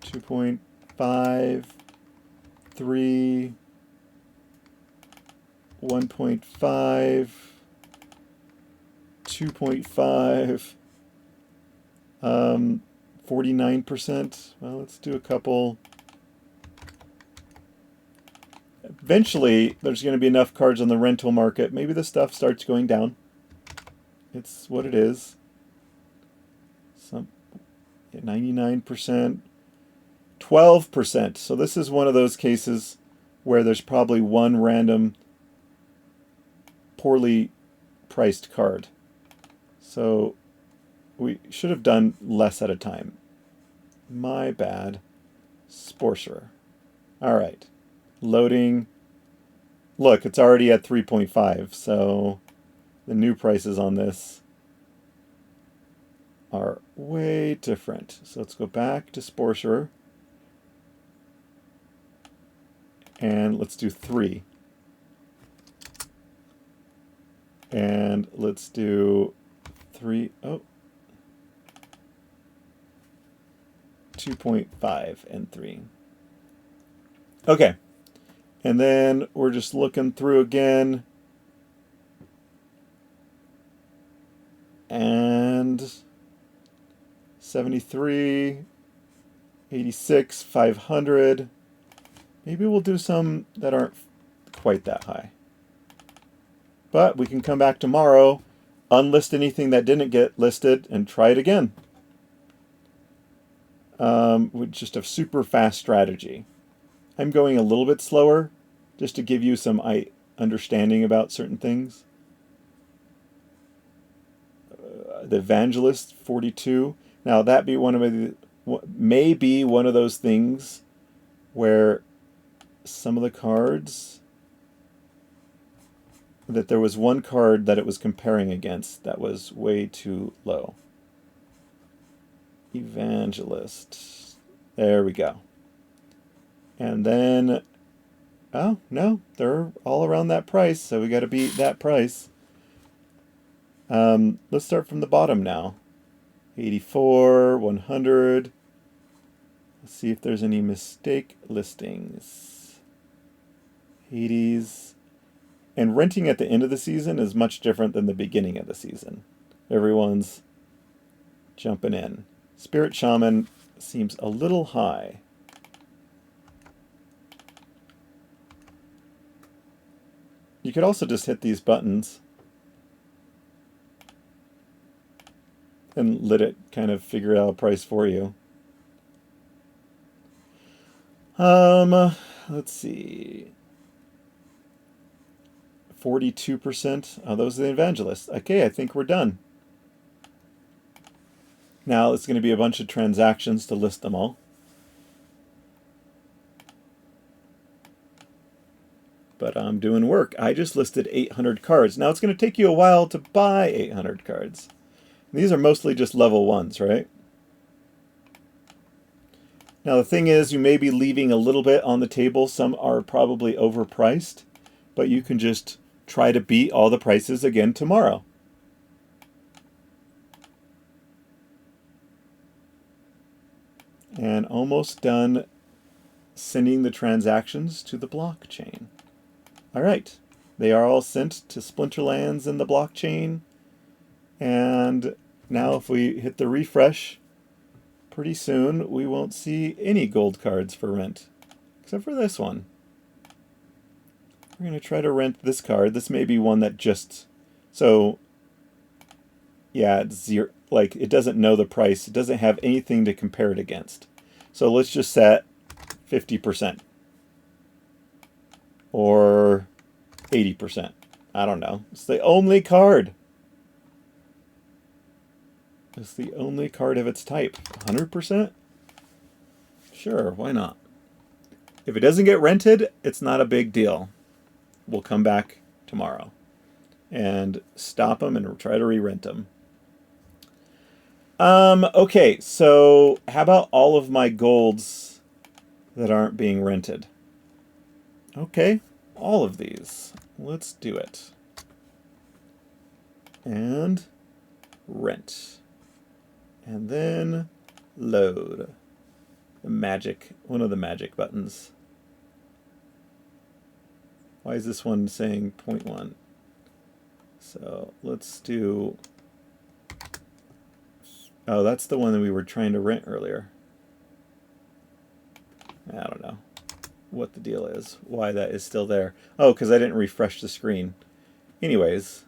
2.5, 3, 1.5, 2.5. 49%. Well, let's do a couple. Eventually, there's going to be enough cards on the rental market. Maybe the stuff starts going down. It's what it is. 99%. 12%. So this is one of those cases where there's probably one random poorly priced card. So we should have done less at a time. My bad. Sporcerer. All right. Loading. Look, it's already at 3.5, so the new prices on this are way different. So let's go back to Sporcerer. And let's do 3. And let's do 3. Oh. 2.5 and 3. Okay. And then we're just looking through again. And 73, 86, 500. Maybe we'll do some that aren't quite that high. But we can come back tomorrow, unlist anything that didn't get listed, and try it again. With just a super fast strategy. I'm going a little bit slower just to give you some understanding about certain things. The Evangelist, 42. Now that may be one of those things where some of the cards, that there was one card that it was comparing against that was way too low. Evangelist. There we go. And then, oh, no, they're all around that price, so we got to beat that price. Let's start from the bottom now. 84, 100. Let's see if there's any mistake listings. 80s. And renting at the end of the season is much different than the beginning of the season. Everyone's jumping in. Spirit Shaman seems a little high. You could also just hit these buttons and let it kind of figure out a price for you. Let's see. 42%. Oh, those are the evangelists. Okay, I think we're done. Now it's going to be a bunch of transactions to list them all. But I'm doing work. I just listed 800 cards. Now it's going to take you a while to buy 800 cards. These are mostly just level 1s, right? Now the thing is, you may be leaving a little bit on the table. Some are probably overpriced, but you can just try to beat all the prices again tomorrow. And almost done sending the transactions to the blockchain. All right, they are all sent to Splinterlands in the blockchain. And now if we hit the refresh, pretty soon we won't see any gold cards for rent, except for this one. We're going to try to rent this card. This may be one that just, so yeah, it's zero, like it doesn't know the price. It doesn't have anything to compare it against. So let's just set 50% or 80%. I don't know. It's the only card. It's the only card of its type. 100%? Sure, why not? If it doesn't get rented, it's not a big deal. We'll come back tomorrow and stop them and try to re-rent them. Okay, so how about all of my golds that aren't being rented? Okay, all of these. Let's do it. And rent. And then load. The magic, one of the magic buttons. Why is this one saying 0.1? So let's do Oh, that's the one that we were trying to rent earlier. I don't know what the deal is, why that is still there. Oh, because I didn't refresh the screen. Anyways,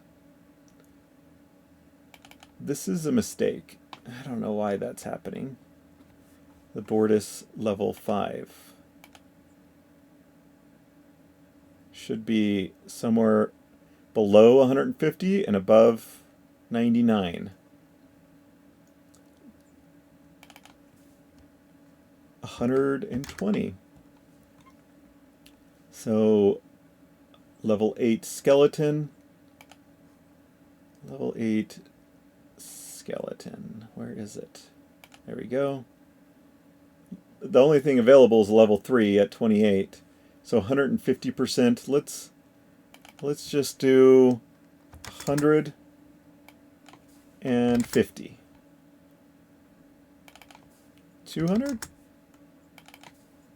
this is a mistake. I don't know why that's happening. The board is level 5. Should be somewhere below 150 and above 99. 120. So level 8 skeleton. Level 8 skeleton. Where is it? There we go. The only thing available is level 3 at 28. So 150%. Let's just do 150. 200?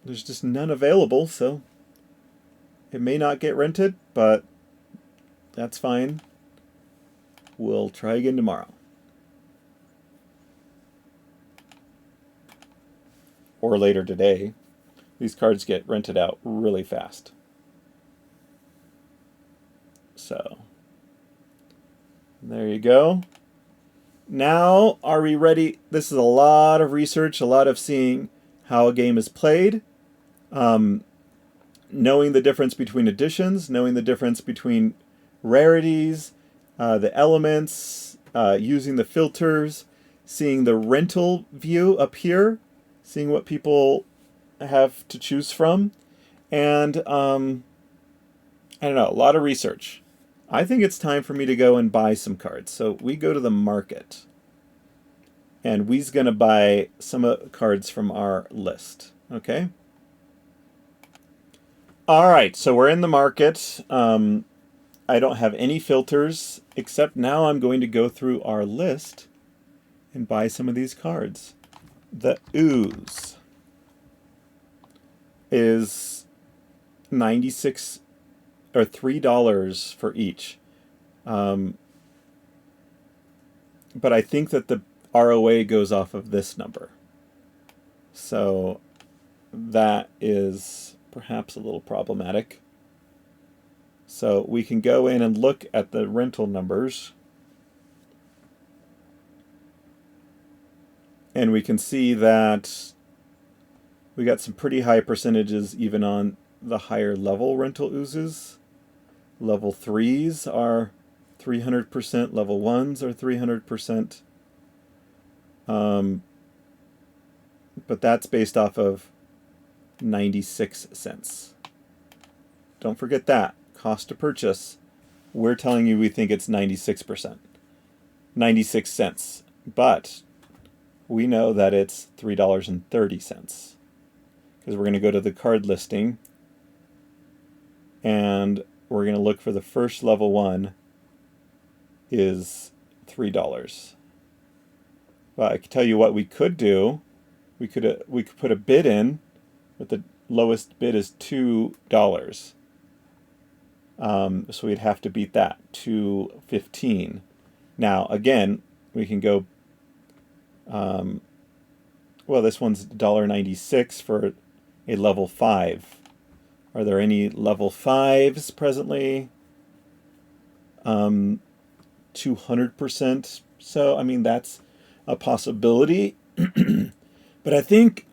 There's just none available, so it may not get rented, but that's fine. We'll try again tomorrow. Or later today. These cards get rented out really fast. So, there you go. Now, are we ready? This is a lot of research, a lot of seeing how a game is played, knowing the difference between editions, knowing the difference between rarities, the elements, using the filters, seeing the rental view up here, seeing what people have to choose from, and I don't know, a lot of research. I think it's time for me to go and buy some cards. So we go to the market, and we's going to buy some cards from our list. Okay? All right, so we're in the market. I don't have any filters, except now I'm going to go through our list and buy some of these cards. The Ooze is 96 or $3 for each. But I think that the ROA goes off of this number. So that is perhaps a little problematic. So we can go in and look at the rental numbers. And we can see that we got some pretty high percentages even on the higher level rental oozes. Level 3s are 300%, level 1s are 300%. But that's based off of 96 cents. Don't forget that. Cost to purchase. We're telling you we think it's 96%. 96 cents. But we know that it's $3.30. Because we're going to go to the card listing. And we're going to look for the first level one is $3. But I can tell you what we could do. We could put a bid in, but the lowest bid is $2. So we'd have to beat that, $2.15. Now again, we can go. Well, this one's $1.96 for a level 5. Are there any level 5s presently? 200%. So I mean that's a possibility. But I think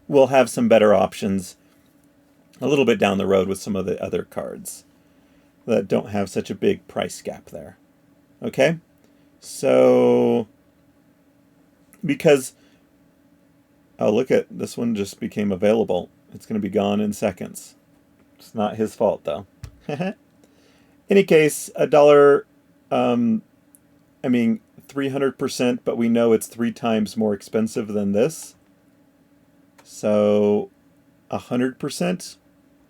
we'll have some better options a little bit down the road with some of the other cards that don't have such a big price gap there. Okay? So, because, oh, look at this one just became available. It's going to be gone in seconds. It's not his fault, though. Any case, $1, I mean, 300%, but we know it's 3 times more expensive than this. So 100%,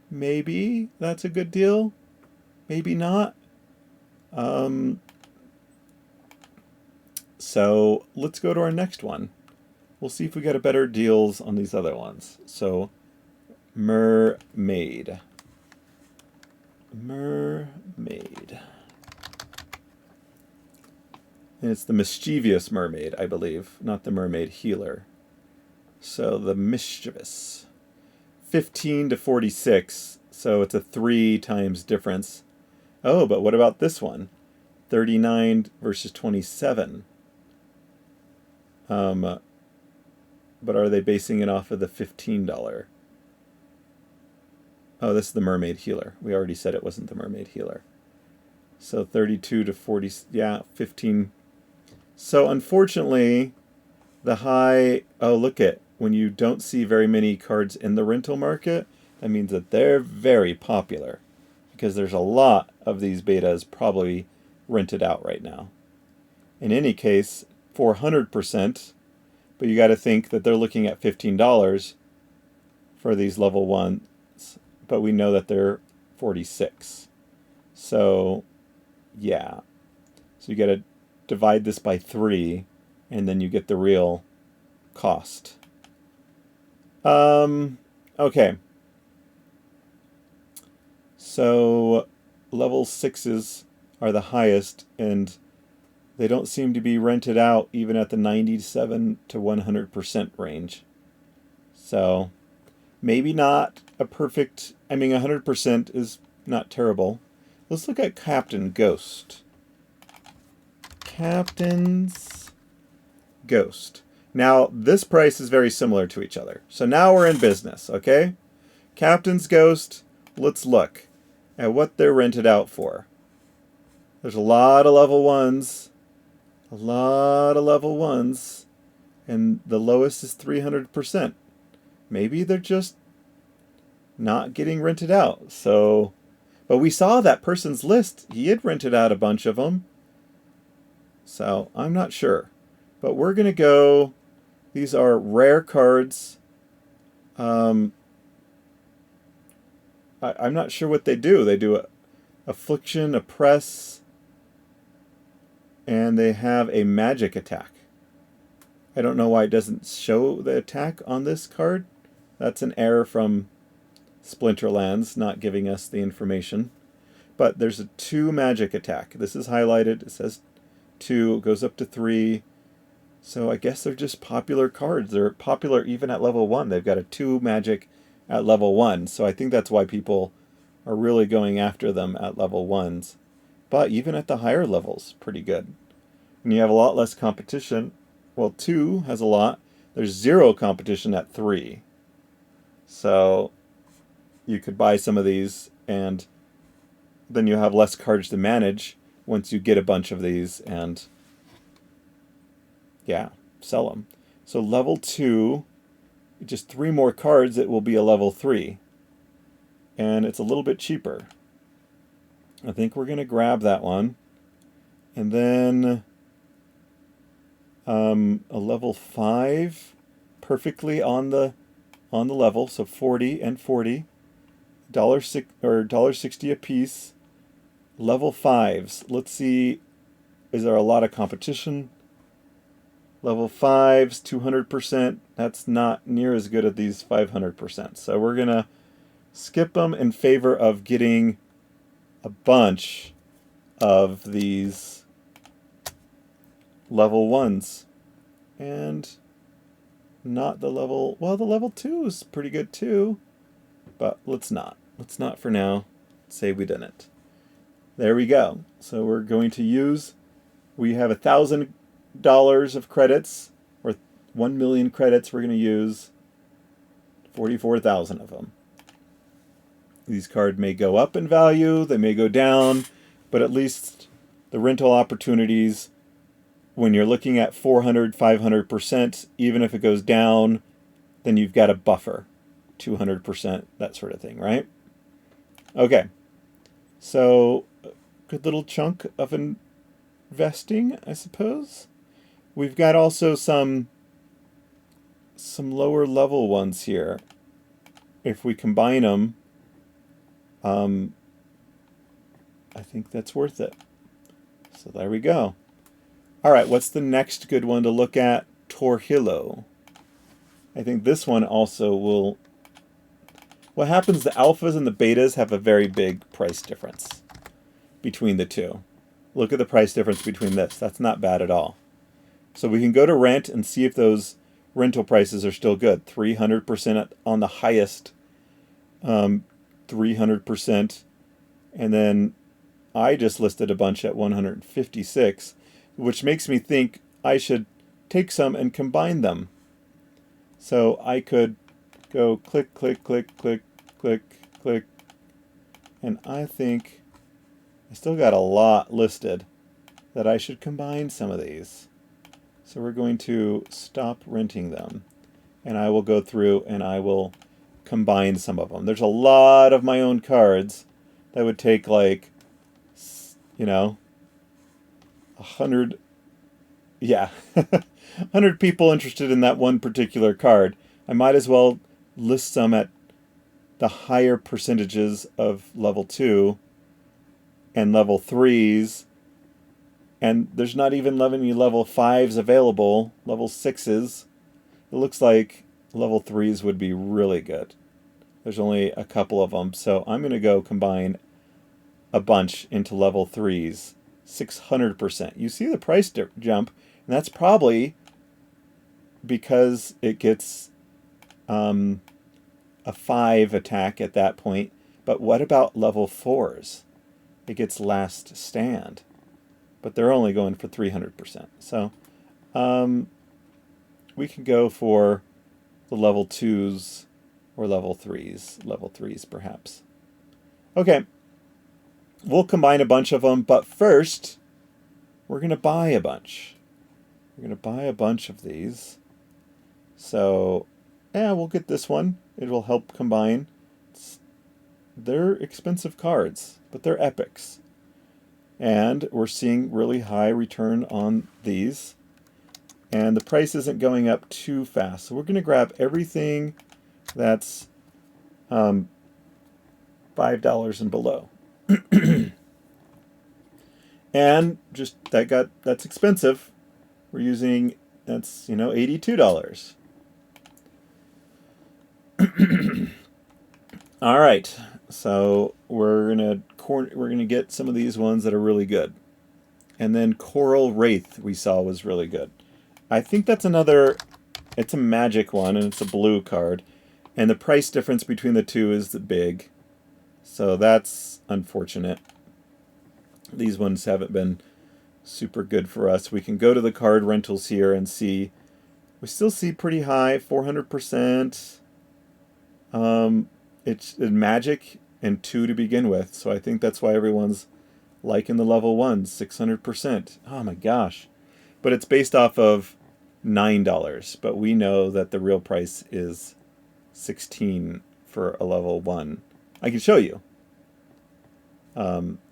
maybe that's a good deal. Maybe not. So let's go to our next one. We'll see if we get a better deals on these other ones. So Mermaid. And it's the mischievous mermaid, I believe, not the mermaid healer. So the mischievous. 15 to 46, so it's a 3 times difference. Oh, but what about this one? 39 versus 27. But are they basing it off of the $15? Oh, this is the mermaid healer. We already said it wasn't the mermaid healer. So 32 to 40, yeah, 15. So unfortunately, the high, oh, look at, when you don't see very many cards in the rental market, that means that they're very popular because there's a lot of these betas probably rented out right now. In any case, 400%, but you got to think that they're looking at $15 for these level 1s, but we know that they're 46. So, yeah. So you got to divide this by 3, and then you get the real cost. Okay. So level 6s are the highest, and they don't seem to be rented out even at the 97 to 100% range. So maybe not a perfect, 100% is not terrible. Let's look at Captain Ghost. Captain's Ghost. Now, this price is very similar to each other. So now we're in business, okay? Captain's Ghost, let's look at what they're rented out for. There's a lot of level 1s. A lot of level 1s. And the lowest is 300%. Maybe they're just not getting rented out. So, but we saw that person's list. He had rented out a bunch of them. So, I'm not sure. But we're going to go... These are rare cards. I'm not sure what they do. They do Affliction, Oppress, and they have a magic attack. I don't know why it doesn't show the attack on this card. That's an error from Splinterlands, not giving us the information. But there's a 2 magic attack. This is highlighted. It says 2. It goes up to 3. So I guess they're just popular cards. They're popular even at level 1. They've got a 2 magic at level 1. So I think that's why people are really going after them at level 1s. But even at the higher levels, pretty good. And you have a lot less competition. Well, 2 has a lot. There's 0 competition at 3. So you could buy some of these, and then you have less cards to manage once you get a bunch of these, and yeah, sell them. So level 2, just 3 more cards, it will be a level 3. And it's a little bit cheaper. I think we're going to grab that one. And then a level 5, perfectly on the level, so 40 and 40. $1.60 a piece. Level 5s. Let's see, is there a lot of competition? Level 5s, 200%. That's not near as good as these 500%. So we're going to skip them in favor of getting a bunch of these level 1s. And not the level... Well, the level 2 is pretty good too. But let's not. Let's not for now. Say we didn't. There we go. So we're going to use... We have $1,000 of credits, or 1 million credits. We're going to use 44,000 of them. These cards may go up in value, they may go down, but at least the rental opportunities, when you're looking at 400, 500%, even if it goes down, then you've got a buffer, 200%, that sort of thing, right? Okay, so a good little chunk of investing, I suppose. We've got also some lower level ones here. If we combine them, I think that's worth it. So there we go. All right, what's the next good one to look at? Torhillo. I think this one also will... What happens, the alphas and the betas have a very big price difference between the two. Look at the price difference between this. That's not bad at all. So we can go to rent and see if those rental prices are still good. 300% on the highest, 300%. And then I just listed a bunch at 156, which makes me think I should take some and combine them. So I could go click, click, click, click, click, click, and I think I still got a lot listed that I should combine some of these. So we're going to stop renting them, and I will go through and I will combine some of them. There's a lot of my own cards that would take, like, 100, yeah, 100 people interested in that one particular card. I might as well list some at the higher percentages of level 2 and level 3s. And there's not even any level 5s available, level 6s. It looks like level 3s would be really good. There's only a couple of them, so I'm going to go combine a bunch into level 3s, 600%. You see the price jump, and that's probably because it gets a 5 attack at that point. But what about level 4s? It gets last stand, but they're only going for 300%. So we can go for the level 2s or level 3s perhaps. Okay, we'll combine a bunch of them, but first we're going to buy a bunch. We're going to buy a bunch of these. So yeah, we'll get this one. It will help combine. They're expensive cards, but they're epics. And we're seeing really high return on these. And the price isn't going up too fast. So we're going to grab everything that's $5 and below. And just that's expensive. We're using, that's, $82. All right. So we're gonna get some of these ones that are really good. And then Coral Wraith we saw was really good. I think that's it's a magic one, and it's a blue card. And the price difference between the two is big. So that's unfortunate. These ones haven't been super good for us. We can go to the card rentals here and see. We still see pretty high, 400%. It's magic and 2 to begin with. So I think that's why everyone's liking the level 1s, 600%. Oh my gosh. But it's based off of $9. But we know that the real price is $16 for a level 1. I can show you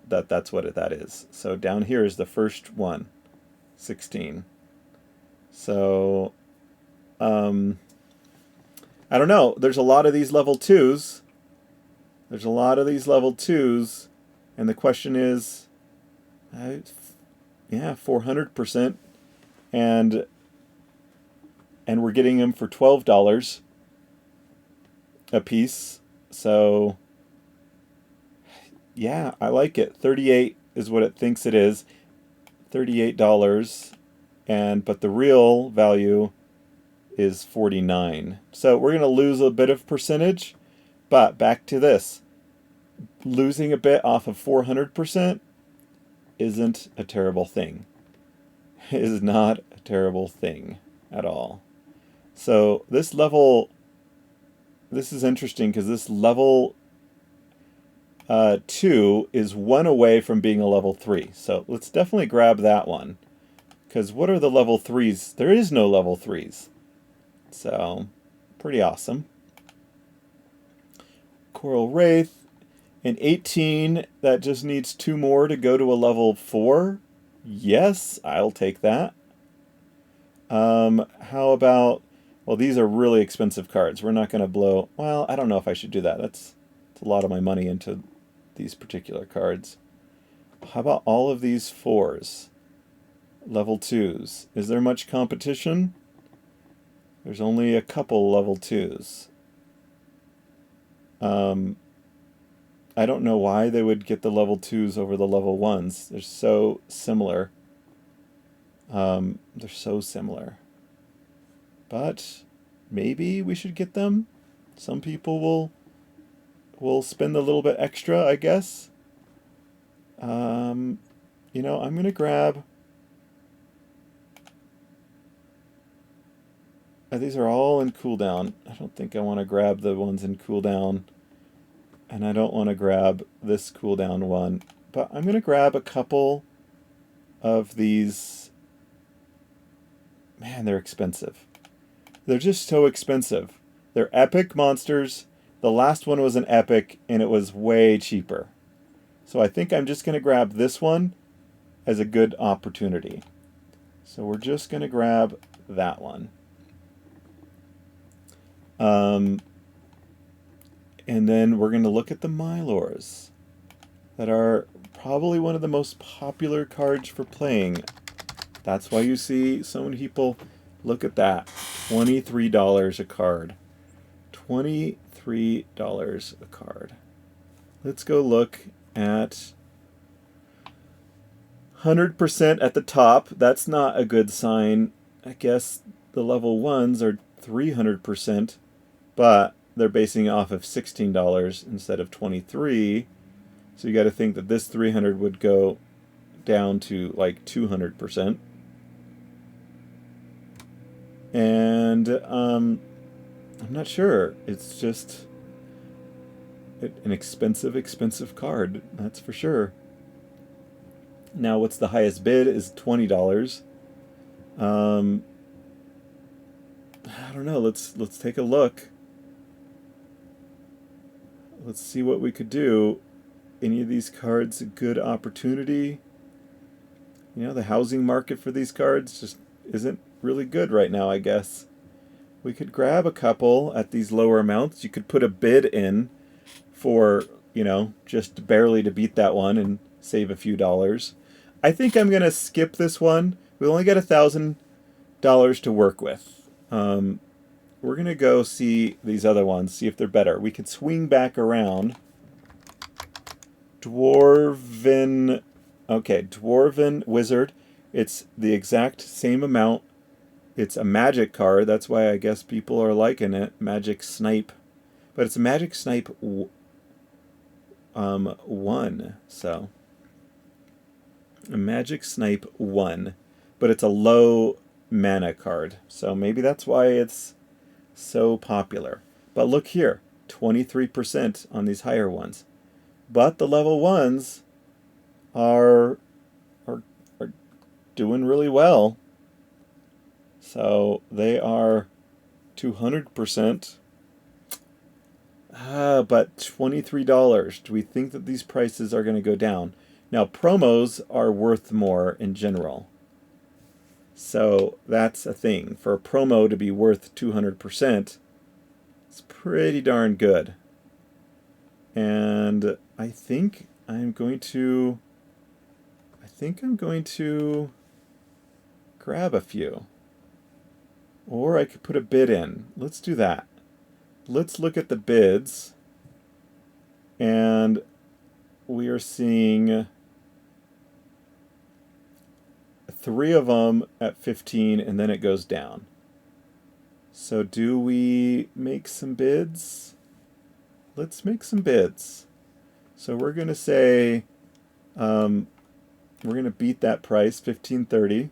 that's what that is. So down here is the first one, 16. So I don't know. There's a lot of these level 2s. There's a lot of these level 2s. And the question is, yeah, 400%. And we're getting them for $12 a piece. So yeah, I like it. 38 is what it thinks it is. $38. But the real value is 49. So we're going to lose a bit of percentage, but back to this. Losing a bit off of 400% isn't a terrible thing. It is not a terrible thing at all. So this is interesting because this level 2 is 1 away from being a level 3. So let's definitely grab that one. Because what are the level 3s? There is no level 3s. So, pretty awesome. Coral Wraith. An 18, that just needs 2 more to go to a level 4. Yes, I'll take that. How about... Well, these are really expensive cards. We're not going to blow... Well, I don't know if I should do that. That's a lot of my money into these particular cards. How about all of these 4s? Level 2s. Is there much competition? There's only a couple level 2s. I don't know why they would get the level 2s over the level 1s. They're so similar. They're so similar. But maybe we should get them. Some people will spend a little bit extra, I guess. Um, I'm gonna grab. These are all in cooldown. I don't think I want to grab the ones in cooldown, and I don't want to grab this cooldown one. But I'm gonna grab a couple of these. Man, they're expensive. They're just so expensive. They're epic monsters. The last one was an epic, and it was way cheaper. So I think I'm just going to grab this one as a good opportunity. So we're just going to grab that one. And then we're going to look at the Mylors that are probably one of the most popular cards for playing. That's why you see so many people look at that. $23 a card. $23 a card. Let's go look at 100% at the top. That's not a good sign. I guess the level 1s are 300%, but they're basing it off of $16 instead of 23. So you got to think that this 300 would go down to like 200%. And I'm not sure. It's just an expensive card, that's for sure. Now, what's the highest bid is $20. I don't know. Let's take a look. Let's see what we could do. Any of these cards a good opportunity? The housing market for these cards just isn't really good right now, I guess. We could grab a couple at these lower amounts. You could put a bid in for, just barely to beat that one and save a few dollars. I think I'm going to skip this one. We only got $1,000 to work with. We're going to go see these other ones, see if they're better. We could swing back around. Dwarven Wizard. It's the exact same amount. It's a magic card. That's why I guess people are liking it. Magic Snipe. But it's a Magic Snipe 1. So a Magic Snipe 1. But it's a low mana card. So maybe that's why it's so popular. But look here. 23% on these higher ones. But the level 1s are doing really well. So they are 200%. But $23. Do we think that these prices are going to go down? Now, promos are worth more in general. So that's a thing. For a promo to be worth 200%, it's pretty darn good. And I think I'm going to grab a few. Or I could put a bid in. Let's do that. Let's look at the bids. And we are seeing 3 of them at 15, and then it goes down. So do we make some bids? Let's make some bids. So we're going to say we're going to beat that price, $15.30.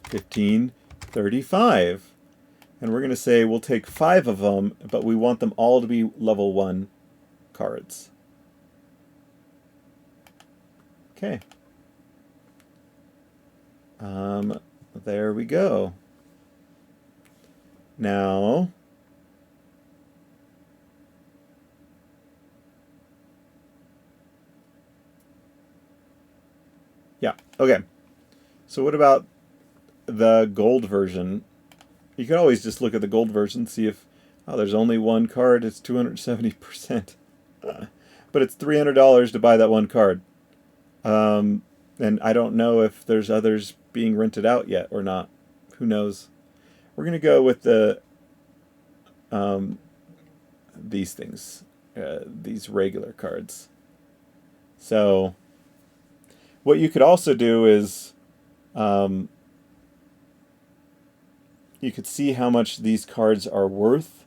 $15.35. And we're going to say we'll take 5 of them, but we want them all to be level 1 cards. Okay. There we go. Now, yeah, okay. So what about the gold version? You can always just look at the gold version, see if, there's only one card, it's 270%. But it's $300 to buy that one card. And I don't know if there's others being rented out yet or not. Who knows? We're going to go with the these things. these regular cards. So what you could also do is you could see how much these cards are worth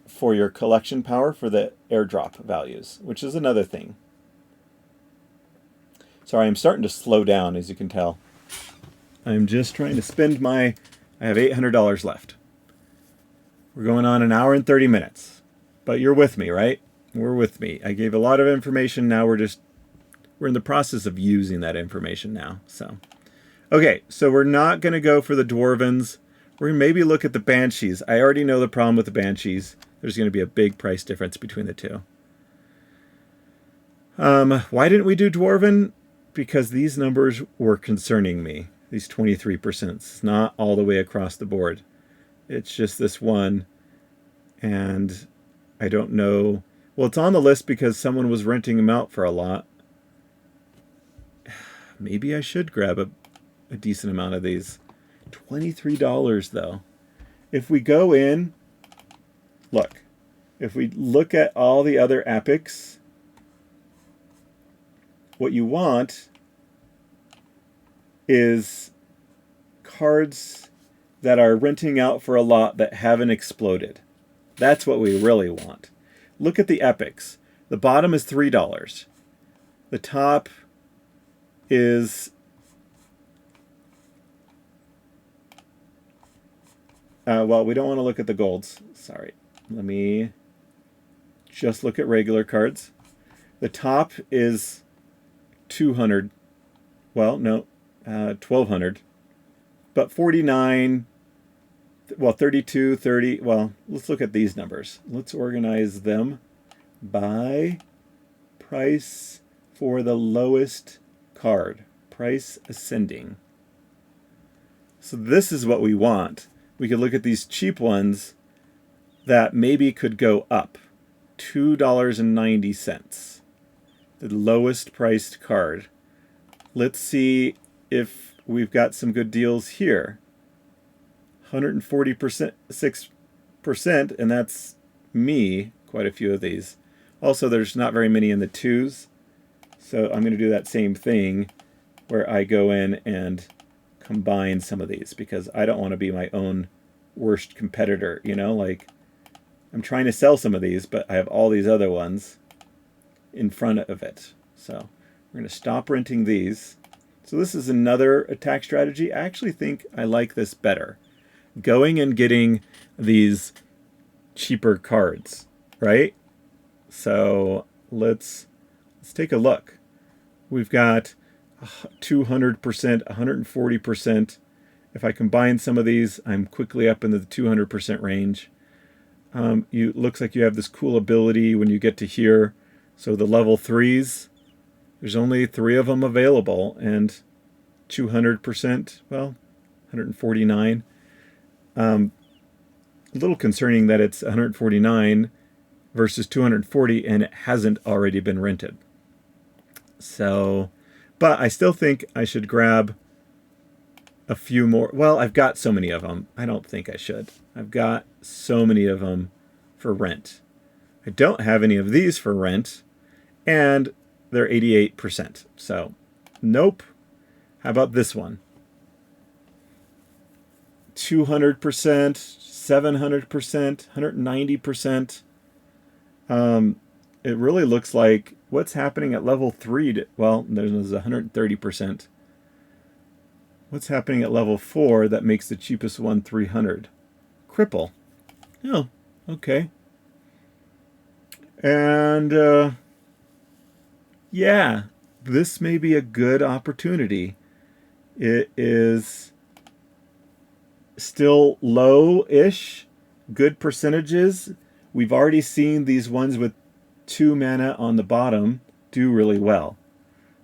for your collection power for the airdrop values, which is another thing. Sorry, I'm starting to slow down, as you can tell. I'm just trying to spend I have $800 left. We're going on an hour and 30 minutes. But you're with me, right? We're with me. I gave a lot of information. Now we're in the process of using that information now. So, okay, so we're not going to go for the Dwarvens. We're going to maybe look at the Banshees. I already know the problem with the Banshees. There's going to be a big price difference between the two. Why didn't we do Dwarven? Because these numbers were concerning me. These 23%. It's not all the way across the board. It's just this one. And I don't know. Well, it's on the list because someone was renting them out for a lot. Maybe I should grab a decent amount of these. $23 though. If we go in, look. If we look at all the other epics, what you want is cards that are renting out for a lot that haven't exploded. That's what we really want. Look at the epics. The bottom is $3. The top is well, we don't want to look at the golds. Sorry. Let me just look at regular cards. The top is 200. Well, no, 1200. But 49, well, 32, 30. Well, let's look at these numbers. Let's organize them by price for the lowest card. Price ascending. So this is what we want. We could look at these cheap ones that maybe could go up. $2.90. The lowest priced card. Let's see if we've got some good deals here. 140%, 6%, and that's me, quite a few of these. Also, there's not very many in the twos, so I'm going to do that same thing where I go in and combine some of these because I don't want to be my own worst competitor, you know, like I'm trying to sell some of these, but I have all these other ones in front of it. So we're going to stop renting these. So this is another attack strategy. I actually think I like this better. Going and getting these cheaper cards, right? So let's take a look. We've got 200%, 140%. If I combine some of these, I'm quickly up into the 200% range. Looks like you have this cool ability when you get to here. So the level 3s, there's only 3 of them available, and 200%, well, 149. A little concerning that it's 149 versus 240 and it hasn't already been rented. So, but I still think I should grab a few more. Well, I've got so many of them. I don't think I should. I've got so many of them for rent. I don't have any of these for rent, and they're 88%. So, nope. How about this one? 200%, 700%, 190%. It really looks like what's happening at level 3. Well, there's 130%. What's happening at level 4 that makes the cheapest one 300? Cripple. Oh, okay. And yeah, this may be a good opportunity. It is still low-ish, good percentages. We've already seen these ones with 2 mana on the bottom do really well.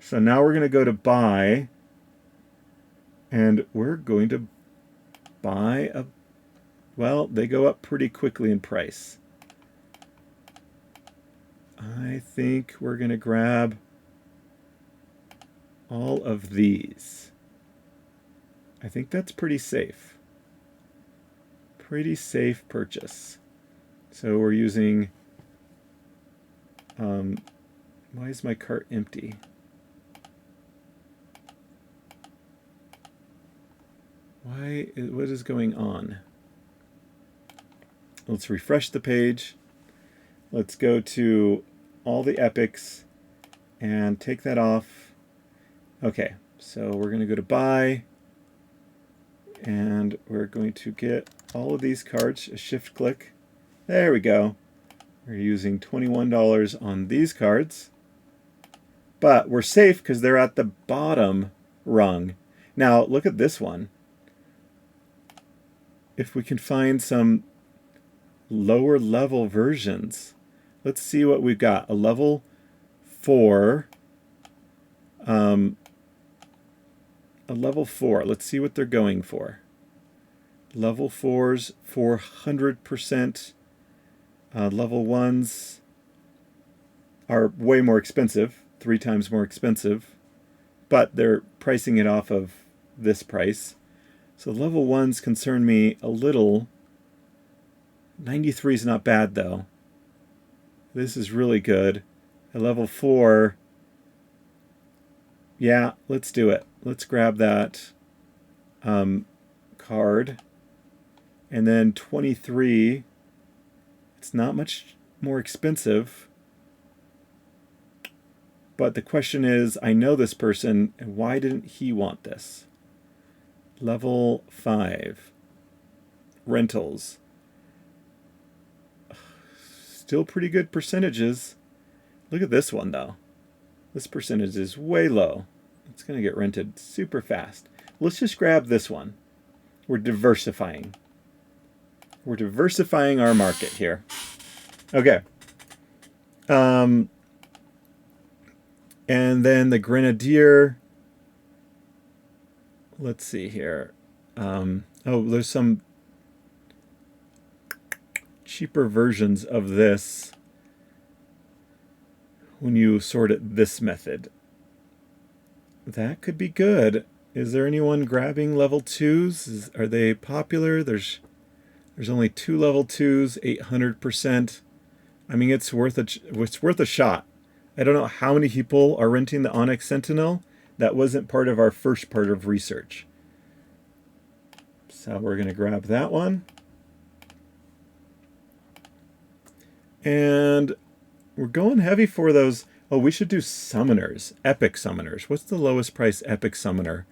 So now we're going to go to buy, and we're going to buy well, they go up pretty quickly in price. I think we're going to grab all of these. I think that's pretty safe. Pretty safe purchase. So we're using, why is my cart empty? What is going on? Let's refresh the page. Let's go to all the epics and take that off. Okay, so we're going to go to buy, and we're going to get all of these cards, a shift click. There we go. We're using $21 on these cards, but we're safe because they're at the bottom rung. Now look at this one. If we can find some lower level versions, let's see what we've got. A level 4. A level 4. Let's see what they're going for. Level 4s, 400%. Level 1s are way more expensive, 3 times more expensive, but they're pricing it off of this price. So level 1s concern me a little. 93 is not bad though. This is really good. At level 4, yeah, let's do it. Let's grab that card. And then 23, it's not much more expensive. But the question is, I know this person, and why didn't he want this? Level 5. Rentals. Still pretty good percentages. Look at this one, though. This percentage is way low. It's going to get rented super fast. Let's just grab this one. We're diversifying. We're diversifying our market here. Okay. And then the Grenadier. Let's see here. Oh, there's some cheaper versions of this when you sort it this method. That could be good. Is there anyone grabbing level 2s? Are they popular? There's only 2 level 2s, 800%. I mean, it's worth a shot. I don't know how many people are renting the Onyx Sentinel. That wasn't part of our first part of research. So we're going to grab that one. And we're going heavy for those. Oh, we should do summoners, epic summoners. What's the lowest price epic summoner?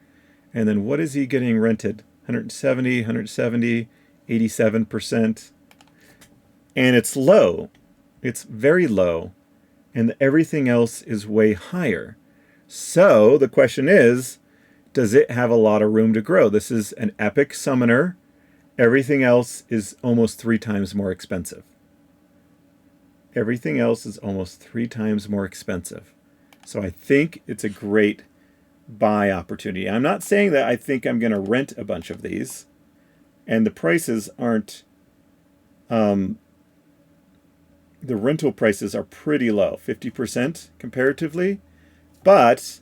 And then what is he getting rented? 170, 170, 87%. And it's low. It's very low. And everything else is way higher. So the question is, does it have a lot of room to grow? This is an epic summoner. Everything else is almost 3 times more expensive. Everything else is almost 3 times more expensive. So I think it's a great buy opportunity. I'm not saying that I think I'm going to rent a bunch of these. And the prices aren't... the rental prices are pretty low, 50% comparatively. But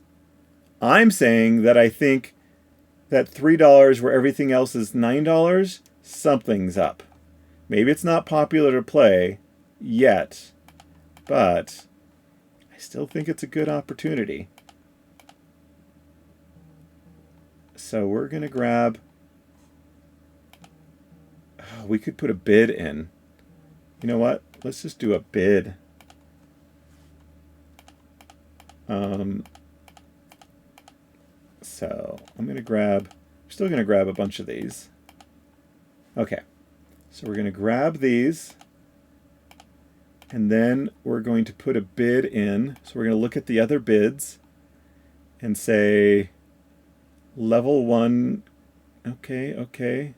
I'm saying that I think that $3 where everything else is $9, something's up. Maybe it's not popular to play yet, but I still think it's a good opportunity. So we're going to grab... Oh, we could put a bid in. You know what? Let's just do a bid. So I'm going to grab... I'm still going to grab a bunch of these. Okay. So we're going to grab these. And then we're going to put a bid in. So we're going to look at the other bids and say level 1. Okay.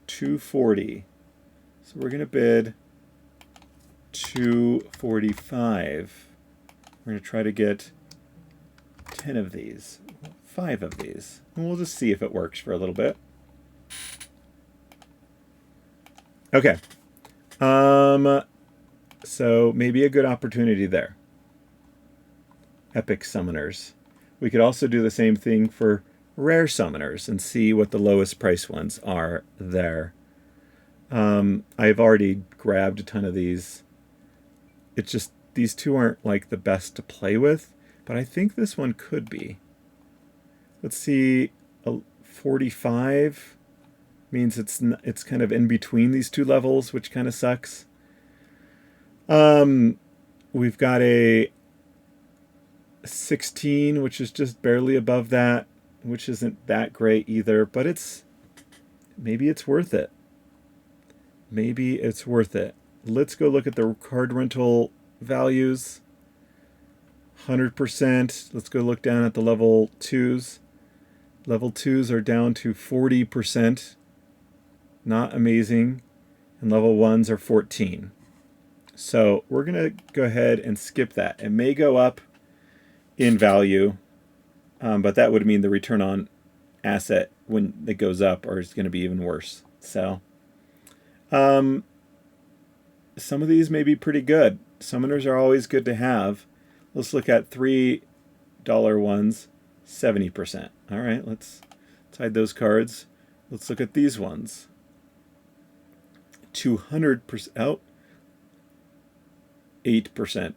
240. So we're going to bid 245. We're going to try to get 10 of these, 5 of these. And we'll just see if it works for a little bit. Okay. So maybe a good opportunity there. Epic summoners. We could also do the same thing for rare summoners and see what the lowest price ones are there. I've already grabbed a ton of these. It's just these two aren't like the best to play with, but I think this one could be. Let's see, 45 means it's kind of in between these two levels, which kind of sucks. We've got a 16, which is just barely above that, which isn't that great either, but maybe it's worth it. Maybe it's worth it. Let's go look at the card rental values. 100%. Let's go look down at the level 2s. Level 2s are down to 40%. Not amazing. And level 1s are 14. So we're going to go ahead and skip that. It may go up in value, but that would mean the return on asset when it goes up is going to be even worse. So some of these may be pretty good. Summoners are always good to have. Let's look at $3 ones, 70%. All right, let's hide those cards. Let's look at these ones. 200%. Oh, 8%.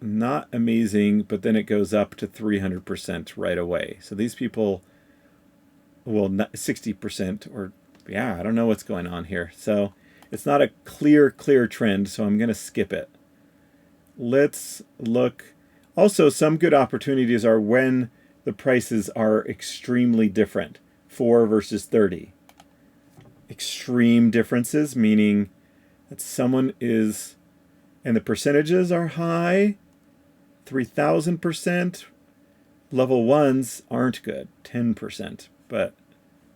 Not amazing, but then it goes up to 300% right away. So these people, well, 60%, or yeah, I don't know what's going on here. So it's not a clear trend, so I'm going to skip it. Let's look. Also, some good opportunities are when the prices are extremely different, 4 versus 30. Extreme differences, meaning that someone is, and the percentages are high, 3,000%. Level 1s aren't good, 10%, but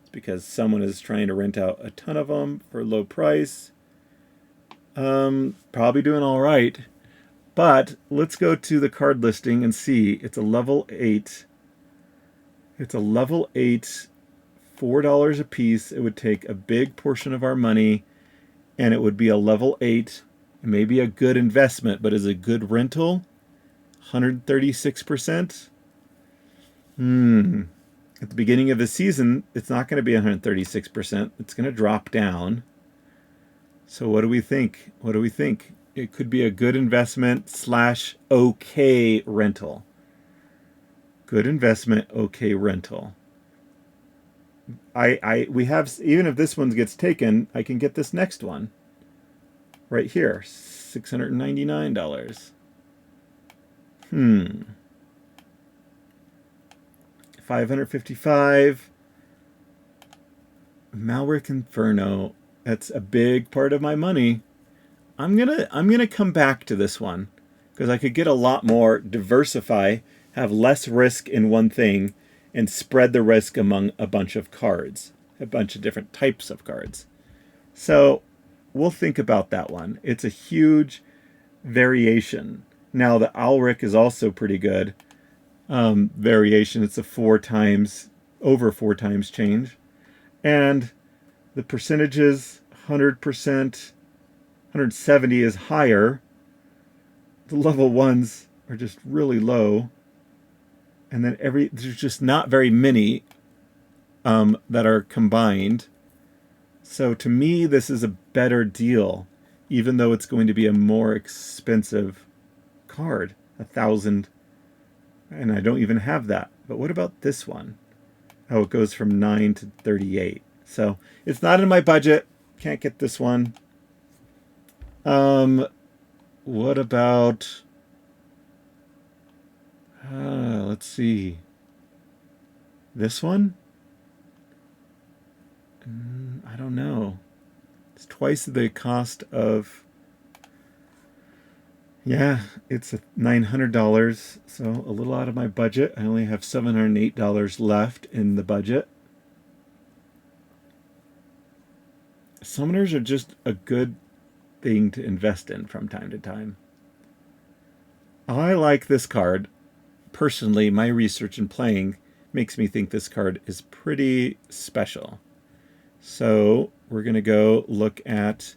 it's because someone is trying to rent out a ton of them for a low price. Probably doing all right. But let's go to the card listing and see. It's a level 8. It's a level 8, $4 a piece. It would take a big portion of our money, and it would be a level 8. It may be a good investment, but is a good rental. 136%. At the beginning of the season, it's not going to be 136%. It's going to drop down. So what do we think? What do we think? It could be a good investment / okay rental. Good investment, okay rental. We have, even if this one gets taken, I can get this next one right here, $699. 555. Malric Inferno. That's a big part of my money. I'm gonna come back to this one because I could get a lot more, diversify, have less risk in one thing, and spread the risk among a bunch of cards, a bunch of different types of cards. So we'll think about that one. It's a huge variation. Now the Alric is also pretty good. Variation. It's a over 4 times change, and the percentages 100%. 170 is higher. The level 1s are just really low. And then there's just not very many that are combined. So to me, this is a better deal, even though it's going to be a more expensive card, 1,000. And I don't even have that. But what about this one? Oh, it goes from 9 to 38. So it's not in my budget. Can't get this one. What about, let's see, this one? I don't know. It's twice the cost of, yeah, it's $900, so a little out of my budget. I only have $708 left in the budget. Summoners are just a good thing to invest in from time to time. I like this card. Personally, my research and playing makes me think this card is pretty special. So we're going to go look at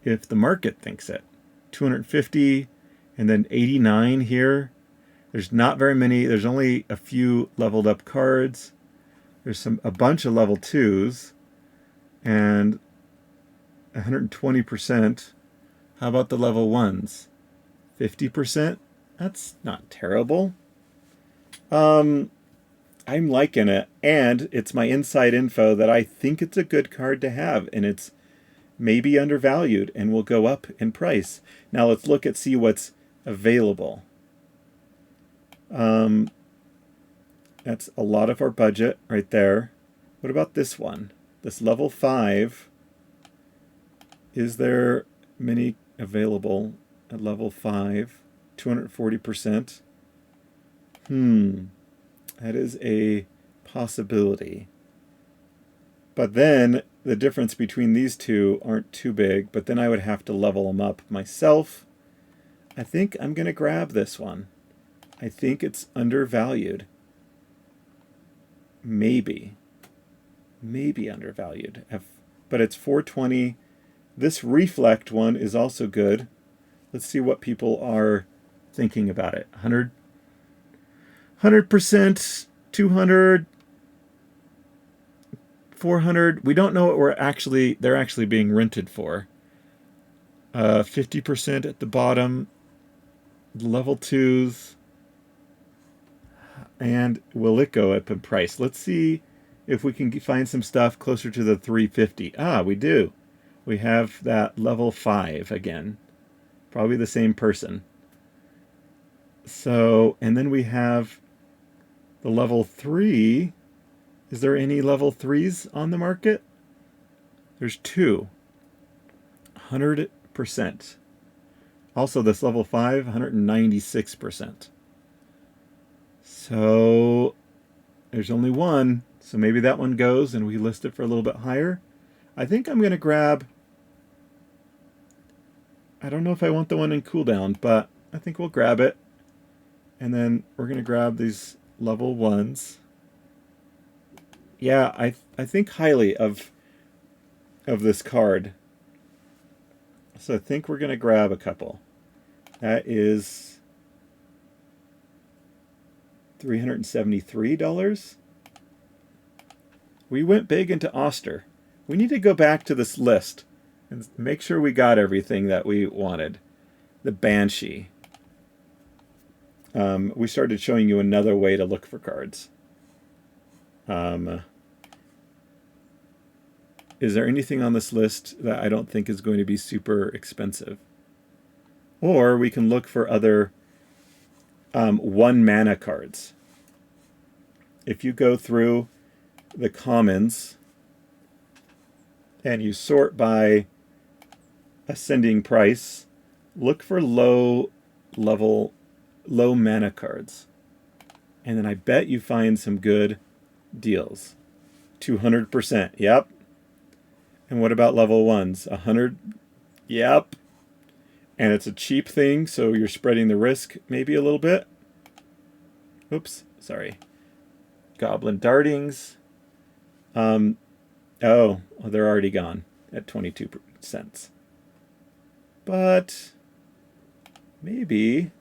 if the market thinks it. 250 and then 89 here. There's not very many. There's only a few leveled up cards. There's a bunch of level 2s. And 120%. How about the level 1s? 50%? That's not terrible. I'm liking it, and it's my inside info that I think it's a good card to have, and it's maybe undervalued and will go up in price. Now let's look at see what's available. That's a lot of our budget right there. What about this one? This level 5. Is there many available at level 5? 240%. That is a possibility. But then the difference between these two aren't too big, but then I would have to level them up myself. I think I'm going to grab this one. I think it's undervalued. Maybe undervalued. But it's 420. This reflect one is also good. Let's see what people are thinking about it. 100%, 200, 400. We don't know what they're actually being rented for. 50% at the bottom. Level 2s. And will it go up in price? Let's see if we can find some stuff closer to the 350. We do. We have that level 5 again. Probably the same person. So, and then we have the level 3. Is there any level 3s on the market? There's 2. 100%. Also, this level 5, 196%. So there's only one. So maybe that one goes and we list it for a little bit higher. I think I'm going to grab... I don't know if I want the one in cooldown, but I think we'll grab it. And then we're going to grab these level 1s. Yeah, I think highly of this card. So I think we're going to grab a couple. That is $373. We went big into Oster. We need to go back to this list and make sure we got everything that we wanted. The Banshee. We started showing you another way to look for cards. Is there anything on this list that I don't think is going to be super expensive? Or we can look for other 1 mana cards. If you go through the commons and you sort by ascending price, look for low mana cards. And then I bet you find some good deals. 200%. Yep. And what about level 1s? 100? Yep. And it's a cheap thing, so you're spreading the risk maybe a little bit. Oops, sorry. Goblin Dartings. They're already gone at 22 cents. But maybe...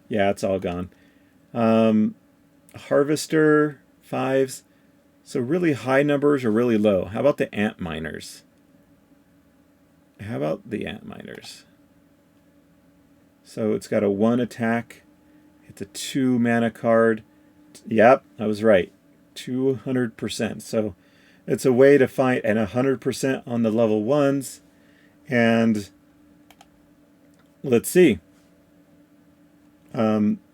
Yeah, it's all gone. Harvester 5s. So really high numbers or really low. How about the Ant Miners? So it's got a 1 attack. It's a 2 mana card. Yep, I was right. 200%. So it's a way to find, and 100% on the level 1s. And let's see.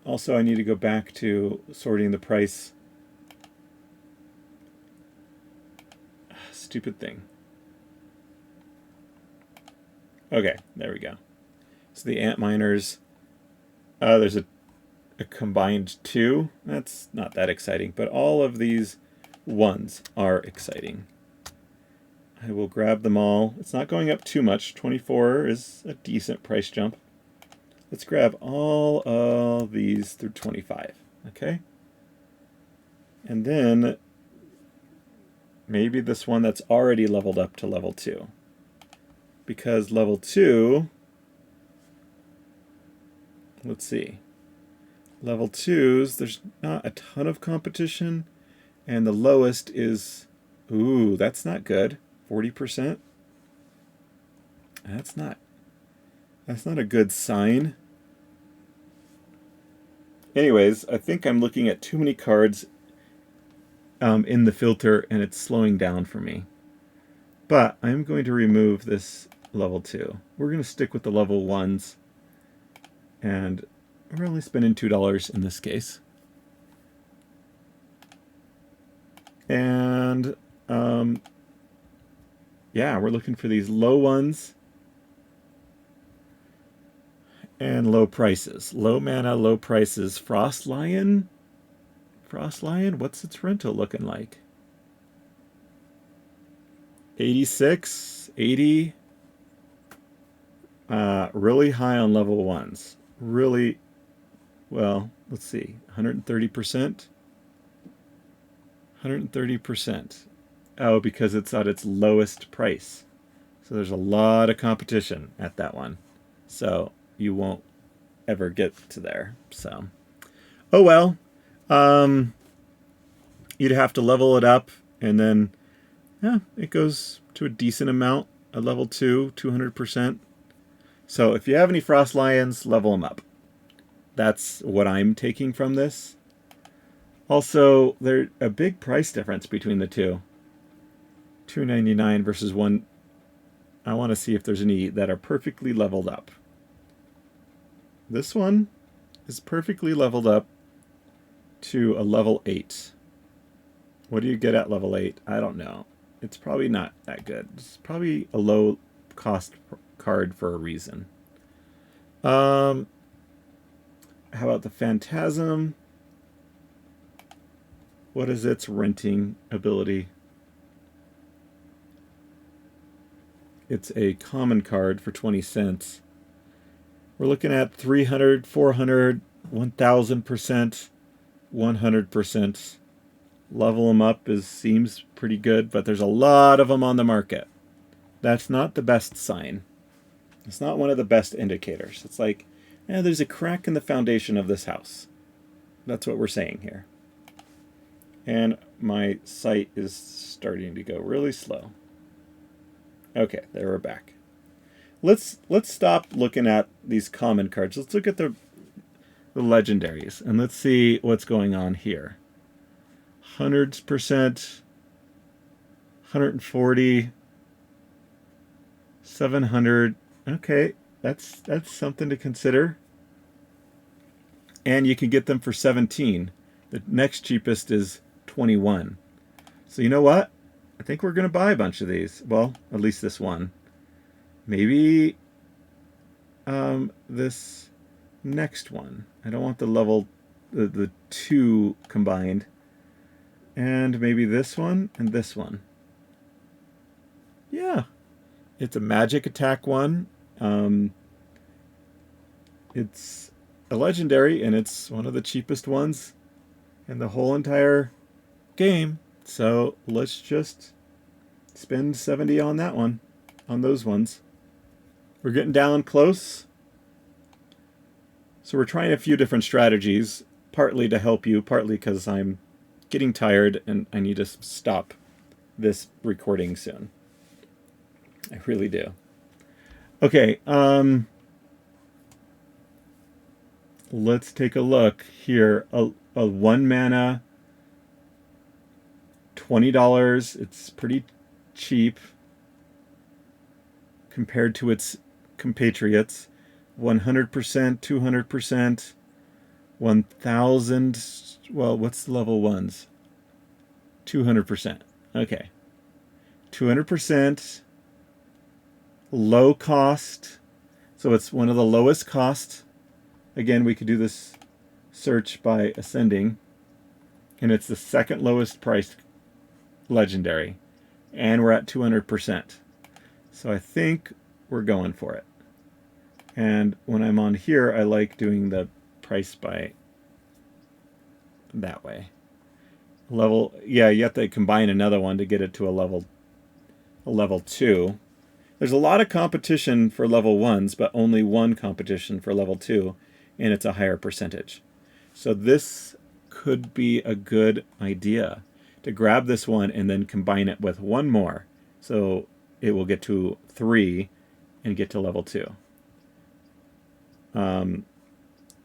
Also, I need to go back to sorting the price. Stupid thing. Okay, there we go. So the Ant Miners, there's a combined 2. That's not that exciting, but all of these 1s are exciting. I will grab them all. It's not going up too much. 24 is a decent price jump. Let's grab all of these through 25, okay? And then maybe this one that's already leveled up to level 2. Because level 2, let's see. Level 2s, there's not a ton of competition, and the lowest is Ooh, that's not good. 40%? That's not a good sign. Anyways, I think I'm looking at too many cards in the filter, and it's slowing down for me. But I'm going to remove this level 2. We're going to stick with the level 1s, and we're only spending $2 in this case. And yeah, we're looking for these low ones and low prices. Low mana, low prices. Frost Lion? Frost Lion? What's its rental looking like? 86, 80. Really high on level 1s. Really, well, let's see. 130%? 130%. Oh, because it's at its lowest price. So there's a lot of competition at that one. So you won't ever get to there. So, oh well. You'd have to level it up, and then yeah, it goes to a decent amount. A level 2, 200%. So if you have any Frost Lions, level them up. That's what I'm taking from this. Also, there's a big price difference between the two. $2.99 versus $1. I want to see if there's any that are perfectly leveled up. This one is perfectly leveled up to a level 8. What do you get at level 8? I don't know. It's probably not that good. It's probably a low cost card for a reason. How about the Phantasm? What is its renting ability? It's a common card for 20 cents. We're looking at 300, 400, 1000%, 100%. Level them up seems pretty good, but there's a lot of them on the market. That's not the best sign. It's not one of the best indicators. It's like, there's a crack in the foundation of this house. That's what we're saying here. And my site is starting to go really slow. Okay, there we're back. Let's stop looking at these common cards. Let's look at the legendaries, and let's see what's going on here. 100%, 140, 700. Okay, that's something to consider. And you can get them for 17. The next cheapest is 21. So you know what? I think we're going to buy a bunch of these. Well, at least this one. Maybe this next one. I don't want the level, the 2 combined. And maybe this one and this one. Yeah. It's a magic attack one. It's a legendary, and it's one of the cheapest ones in the whole entire game. So let's just spend 70 on that one, on those ones. We're getting down close. So we're trying a few different strategies, partly to help you, partly because I'm getting tired and I need to stop this recording soon. I really do. Okay, let's take a look here. A 1 mana, $20. It's pretty cheap compared to its compatriots. 100%, 200%, 1000. Well, what's the level 1s? 200%. Okay. 200%. Low cost. So it's one of the lowest cost. Again, we could do this search by ascending. And it's the second lowest priced legendary. And we're at 200%. So I think we're going for it. And when I'm on here, I like doing the price by that way. Level, yeah, you have to combine another one to get it to a level 2. There's a lot of competition for level 1s, but only one competition for level 2, and it's a higher percentage. So this could be a good idea. to grab this one and then combine it with one more. So it will get to 3 and get to level 2.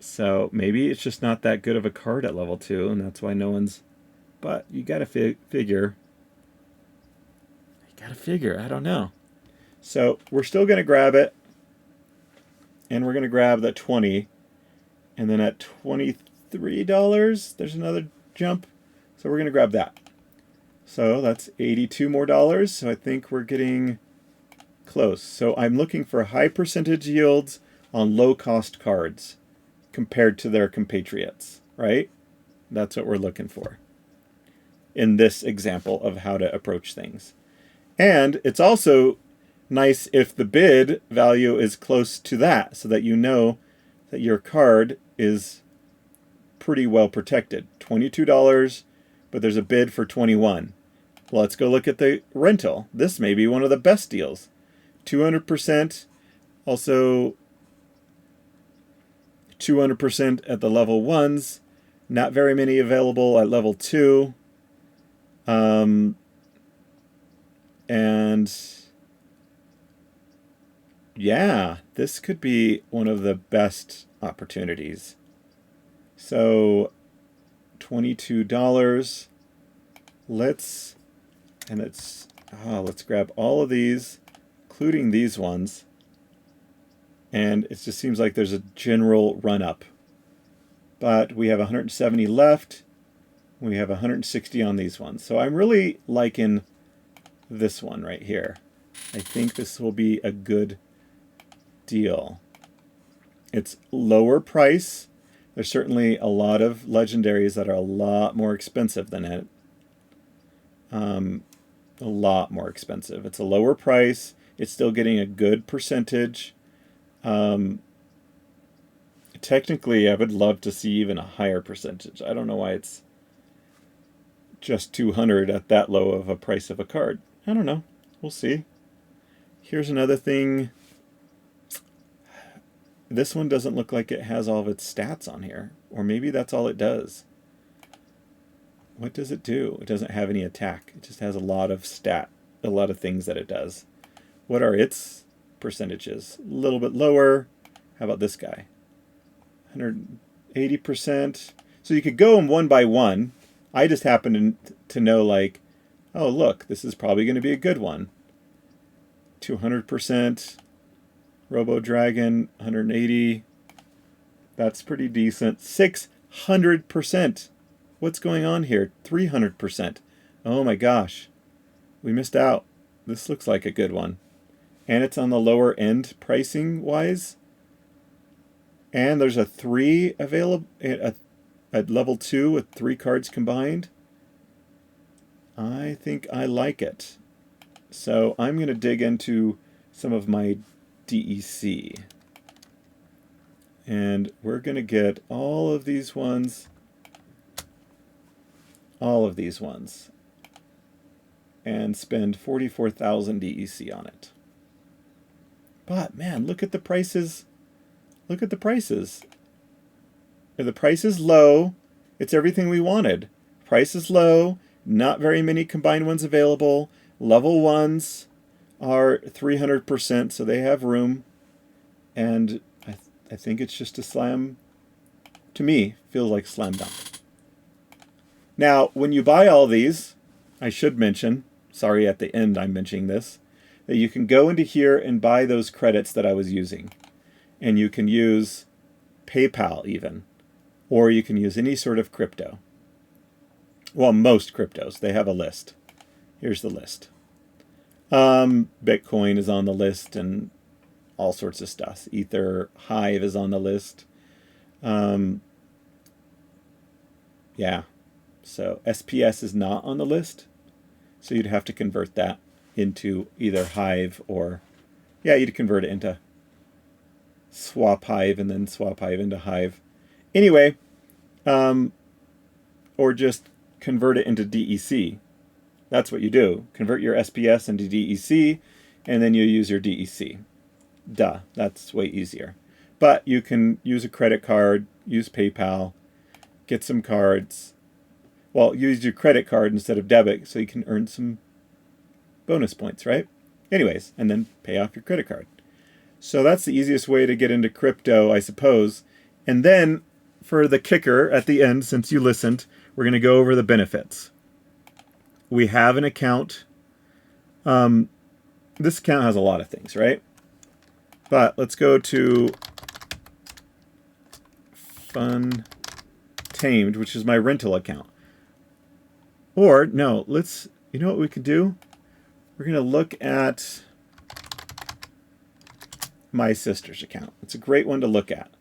So maybe it's just not that good of a card at level 2, and that's why no one's... But you gotta figure. You gotta figure, I don't know. So we're still gonna grab it, and we're gonna grab the 20, and then at $23, there's another jump. So we're gonna grab that. So that's $82 more. So I think we're getting close. So I'm looking for high percentage yields on low cost cards compared to their compatriots, right? That's what we're looking for in this example of how to approach things. And it's also nice if the bid value is close to that, so that you know that your card is pretty well protected. $22, but there's a bid for 21. Well, let's go look at the rental. This may be one of the best deals. 200%, also 200% at the level 1s. Not very many available at level 2. And yeah, this could be one of the best opportunities. So $22. Let's grab all of these, including these ones. And it just seems like there's a general run up. But we have 170 left. We have 160 on these ones. So I'm really liking this one right here. I think this will be a good deal. It's lower price. There's certainly a lot of legendaries that are a lot more expensive than it. A lot more expensive. It's a lower price. It's still getting a good percentage. Technically, I would love to see even a higher percentage. I don't know why it's just 200 at that low of a price of a card. I don't know. We'll see. Here's another thing. This one doesn't look like it has all of its stats on here. Or maybe that's all it does. What does it do? It doesn't have any attack. It just has a lot of things that it does. What are its percentages? A little bit lower. How about this guy? 180%. So you could go them one by one. I just happen to know, like, oh, look, this is probably going to be a good one. 200%. Robo Dragon, 180. That's pretty decent. 600%. What's going on here? 300%. Oh my gosh. We missed out. This looks like a good one. And it's on the lower end pricing wise. And there's a 3 available at level 2 with 3 cards combined. I think I like it. So I'm going to dig into some of my DEC. And we're going to get all of these ones. And spend 44,000 DEC on it. But man, look at the prices. Look at the prices. The price is low. It's everything we wanted. Price is low. Not very many combined ones available. Level 1s are 300%, so they have room. And I think it's just a slam. To me, feels like slam dunk. Now, when you buy all these, I should mention, sorry at the end I'm mentioning this, that you can go into here and buy those credits that I was using. And you can use PayPal even, or you can use any sort of crypto. Well, most cryptos, they have a list. Here's the list. Bitcoin is on the list and all sorts of stuff. Ether, Hive is on the list. Yeah. So SPS is not on the list. So you'd have to convert that into either Hive or, yeah, you'd convert it into swap Hive and then swap Hive into Hive. Anyway, or just convert it into DEC. That's what you do. Convert your SPS into DEC, and then you use your DEC. Duh, that's way easier. But you can use a credit card, use PayPal, get some cards. Well, use your credit card instead of debit so you can earn some bonus points, right? Anyways, and then pay off your credit card. So that's the easiest way to get into crypto, I suppose. And then for the kicker at the end, since you listened, we're going to go over the benefits. We have an account. This account has a lot of things, right? But let's go to Fun Tamed, which is my rental account. Or, no, you know what we could do? We're going to look at my sister's account. It's a great one to look at.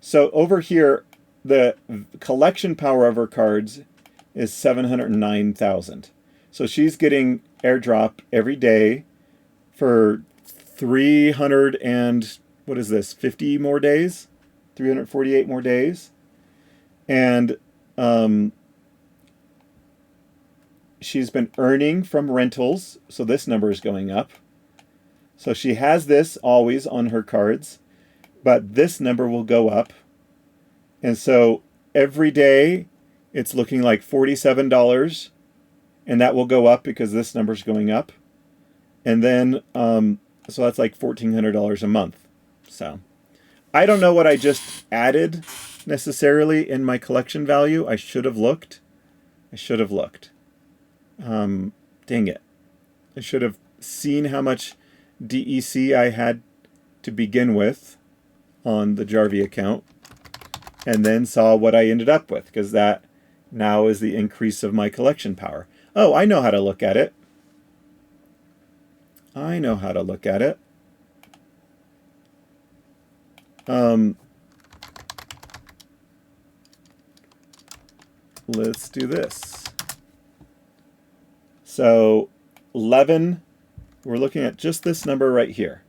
So over here, the collection power of her cards is 709,000. So she's getting airdrop every day for 300 and, what is this, 50 more days? 348 more days. And she's been earning from rentals, so this number is going up. So she has this always on her cards, but this number will go up. And so every day it's looking like $47, and that will go up because this number's going up. And then, so that's like $1,400 a month. So I don't know what I just added necessarily in my collection value. I should have looked. Dang it. I should have seen how much DEC I had to begin with on the Jarvie account, and then saw what I ended up with, because that now is the increase of my collection power. Oh, I know how to look at it. Let's do this. So 11, we're looking at just this number right here.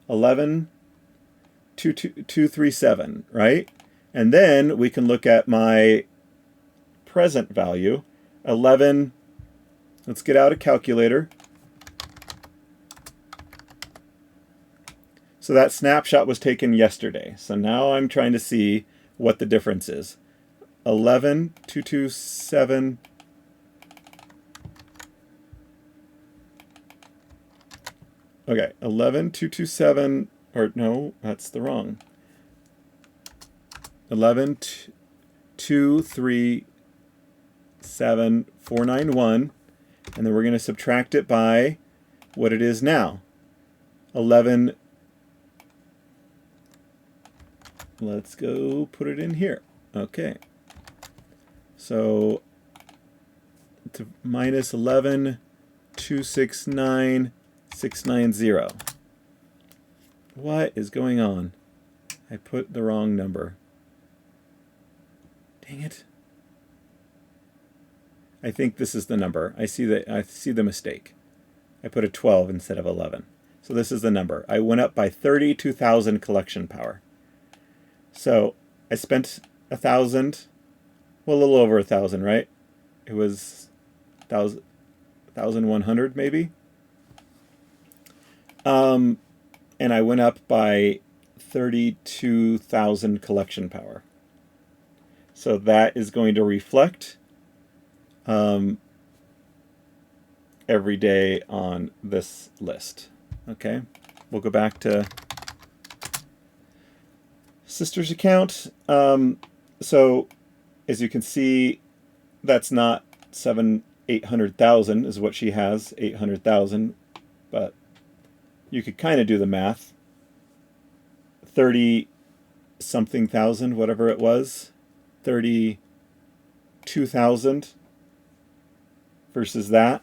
11,237, right? And then we can look at my present value. 11, let's get out a calculator. So that snapshot was taken yesterday. So now I'm trying to see what the difference is. 11,227. Okay, 11,227, or no, that's the wrong. 11,237,491, and then we're going to subtract it by what it is now. 11. Let's go put it in here. Okay. So to minus 11,269,690. What is going on? I put the wrong number. Dang it. I think this is the number. I see the mistake. I put a 12 instead of 11. So this is the number. I went up by 32,000 collection power. So I spent 1,000, well, a little over 1,000, right? It was 1,100 maybe. And I went up by 32,000 collection power. So that is going to reflect every day on this list. Okay, we'll go back to sister's account. So as you can see, that's not 800,000 is what she has, 800,000, but you could kind of do the math. 30 something thousand, whatever it was, 32,000 versus that.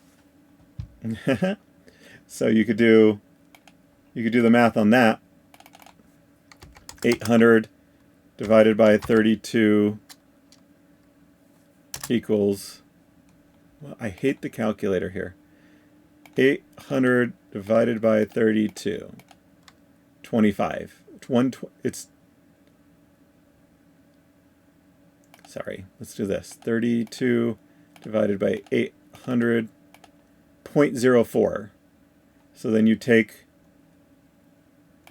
So you could do the math on that. 800 divided by 32 equals, well, I hate the calculator here. 800 divided by 32. 25. Sorry, let's do this. 32 divided by 800, 0.04. So then you take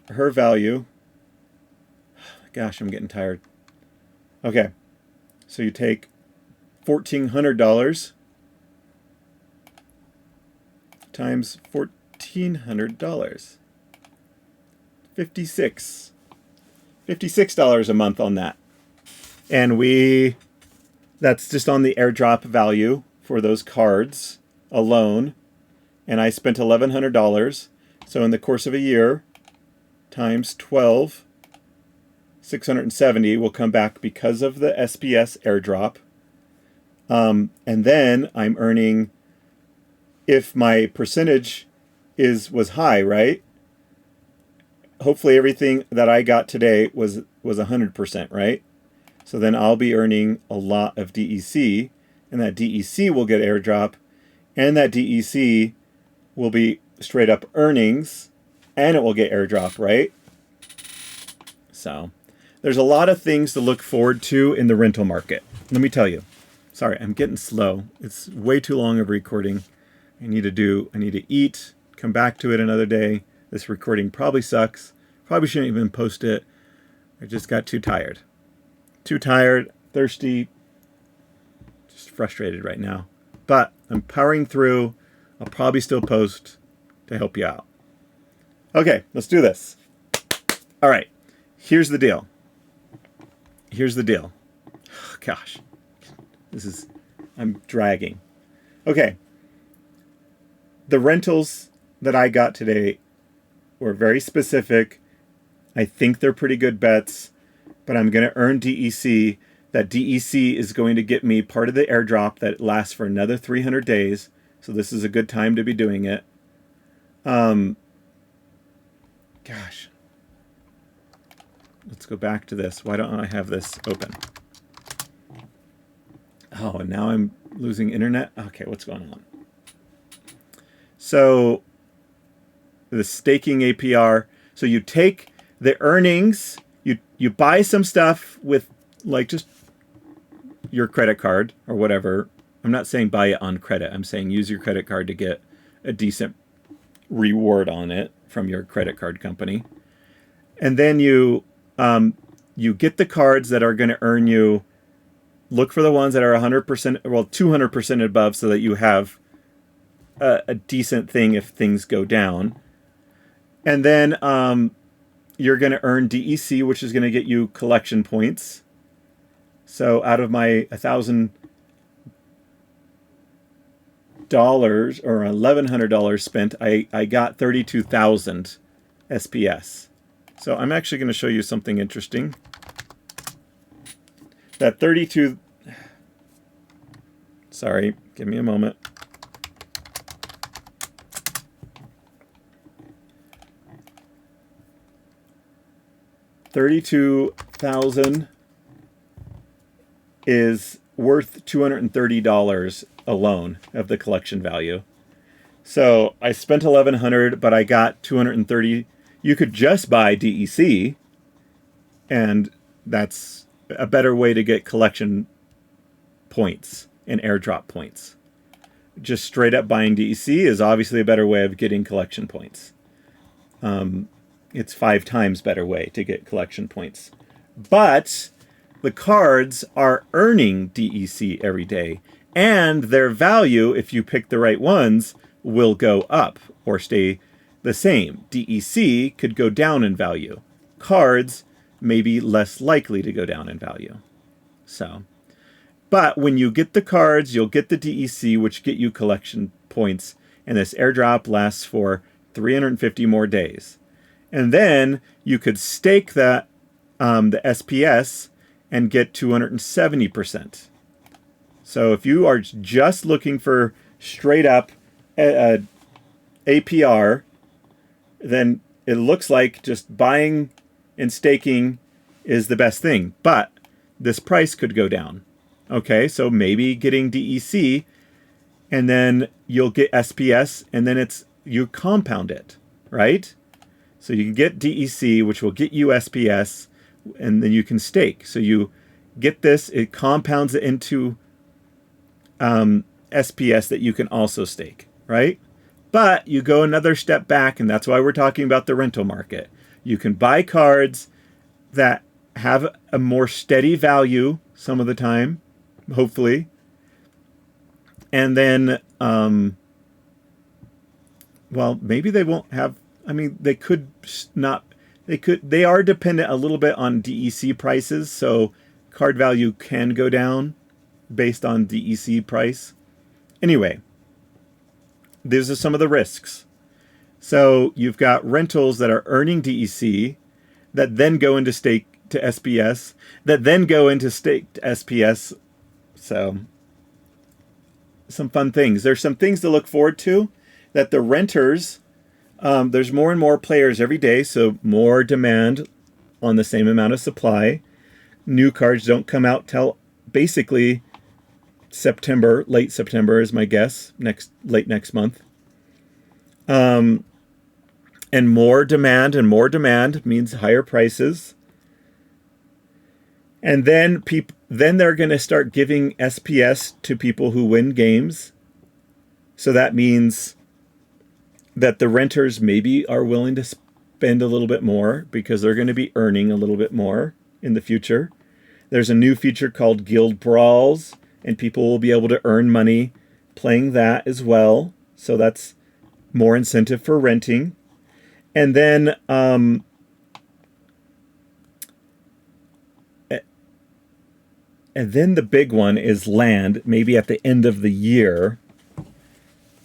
her value. Gosh, I'm getting tired. Okay, so you take $1,400 times $1,400. $56 a month on that. And that's just on the airdrop value for those cards alone. And I spent $1,100. So in the course of a year, times 12, 670 will come back because of the SPS airdrop. And then I'm earning, if my percentage was high, right? Hopefully everything that I got today was 100%, right? So then I'll be earning a lot of DEC, and that DEC will get airdrop, and that DEC will be straight up earnings, and it will get airdrop, right? So there's a lot of things to look forward to in the rental market. Let me tell you. Sorry, I'm getting slow. It's way too long of a recording. I need to eat, come back to it another day. This recording probably sucks. Probably shouldn't even post it. I just got too tired. Too tired, thirsty, just frustrated right now. But I'm powering through. I'll probably still post to help you out. Okay, let's do this. All right, here's the deal. Oh, gosh, I'm dragging. Okay, the rentals that I got today were very specific. I think they're pretty good bets, but I'm going to earn DEC. That DEC is going to get me part of the airdrop that lasts for another 300 days. So this is a good time to be doing it. Gosh. Let's go back to this. Why don't I have this open? Oh, and now I'm losing internet? Okay, what's going on? So the staking APR. So you take the earnings, you buy some stuff with like just your credit card or whatever. I'm not saying buy it on credit. I'm saying use your credit card to get a decent reward on it from your credit card company. And then you get the cards that are going to earn you. Look for the ones that are 100%, well, 200% above, so that you have a decent thing if things go down. And then you're going to earn DEC, which is going to get you collection points. So out of my $1,000 or $1,100 spent, I got 32,000 SPS. So I'm actually going to show you something interesting. That 32, sorry, give me a moment. $32,000 is worth $230 alone of the collection value. So I spent $1,100, but I got $230. You could just buy DEC, and that's a better way to get collection points and airdrop points. Just straight up buying DEC is obviously a better way of getting collection points. It's 5 times better way to get collection points. But the cards are earning DEC every day, and their value, if you pick the right ones, will go up or stay the same. DEC could go down in value. Cards may be less likely to go down in value. So, but when you get the cards, you'll get the DEC, which get you collection points, and this airdrop lasts for 350 more days. And then you could stake that the SPS and get 270%. So if you are just looking for straight up APR, then it looks like just buying and staking is the best thing. But this price could go down. Okay, so maybe getting DEC, and then you'll get SPS, and then you compound it, right? So you can get DEC, which will get you SPS, and then you can stake. So you get this, it compounds it into SPS that you can also stake, right? But you go another step back, and that's why we're talking about the rental market. You can buy cards that have a more steady value some of the time, hopefully, And then, well, maybe they won't have. I mean, they could not. They could. They are dependent a little bit on DEC prices, so card value can go down based on DEC price. Anyway, these are some of the risks. So you've got rentals that are earning DEC that then go into stake to SPS, that then go into stake to SPS. So some fun things. There's some things to look forward to that the renters, there's more and more players every day, so more demand on the same amount of supply. New cards don't come out till basically September, late September is my guess, late next month. And more demand means higher prices. And then they're going to start giving SPS to people who win games. So that means that the renters maybe are willing to spend a little bit more because they're going to be earning a little bit more in the future. There's a new feature called Guild Brawls, and people will be able to earn money playing that as well. So that's more incentive for renting. And then the big one is land. Maybe at the end of the year,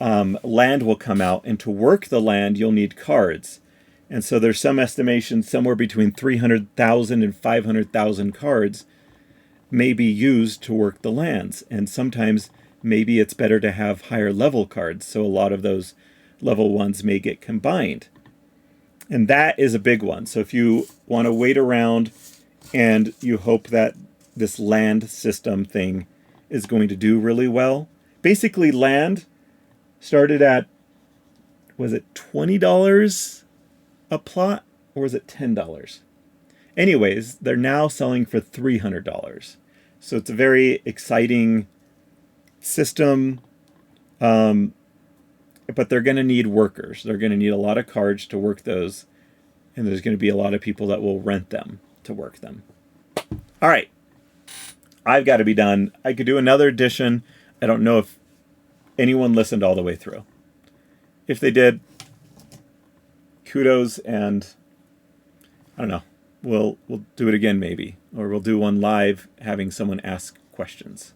land will come out, and to work the land, you'll need cards. And so there's some estimation somewhere between 300,000 and 500,000 cards may be used to work the lands. And sometimes maybe it's better to have higher level cards. So a lot of those level ones may get combined. And that is a big one. So if you want to wait around and you hope that this land system thing is going to do really well. Basically, land started at, was it $20 a plot or was it $10? Anyways, they're now selling for $300. So it's a very exciting system, but they're going to need workers. They're going to need a lot of cards to work those, and there's going to be a lot of people that will rent them to work them. All right. I've got to be done. I could do another edition. I don't know if anyone listened all the way through. If they did, kudos, and I don't know. We'll do it again maybe, or we'll do one live having someone ask questions.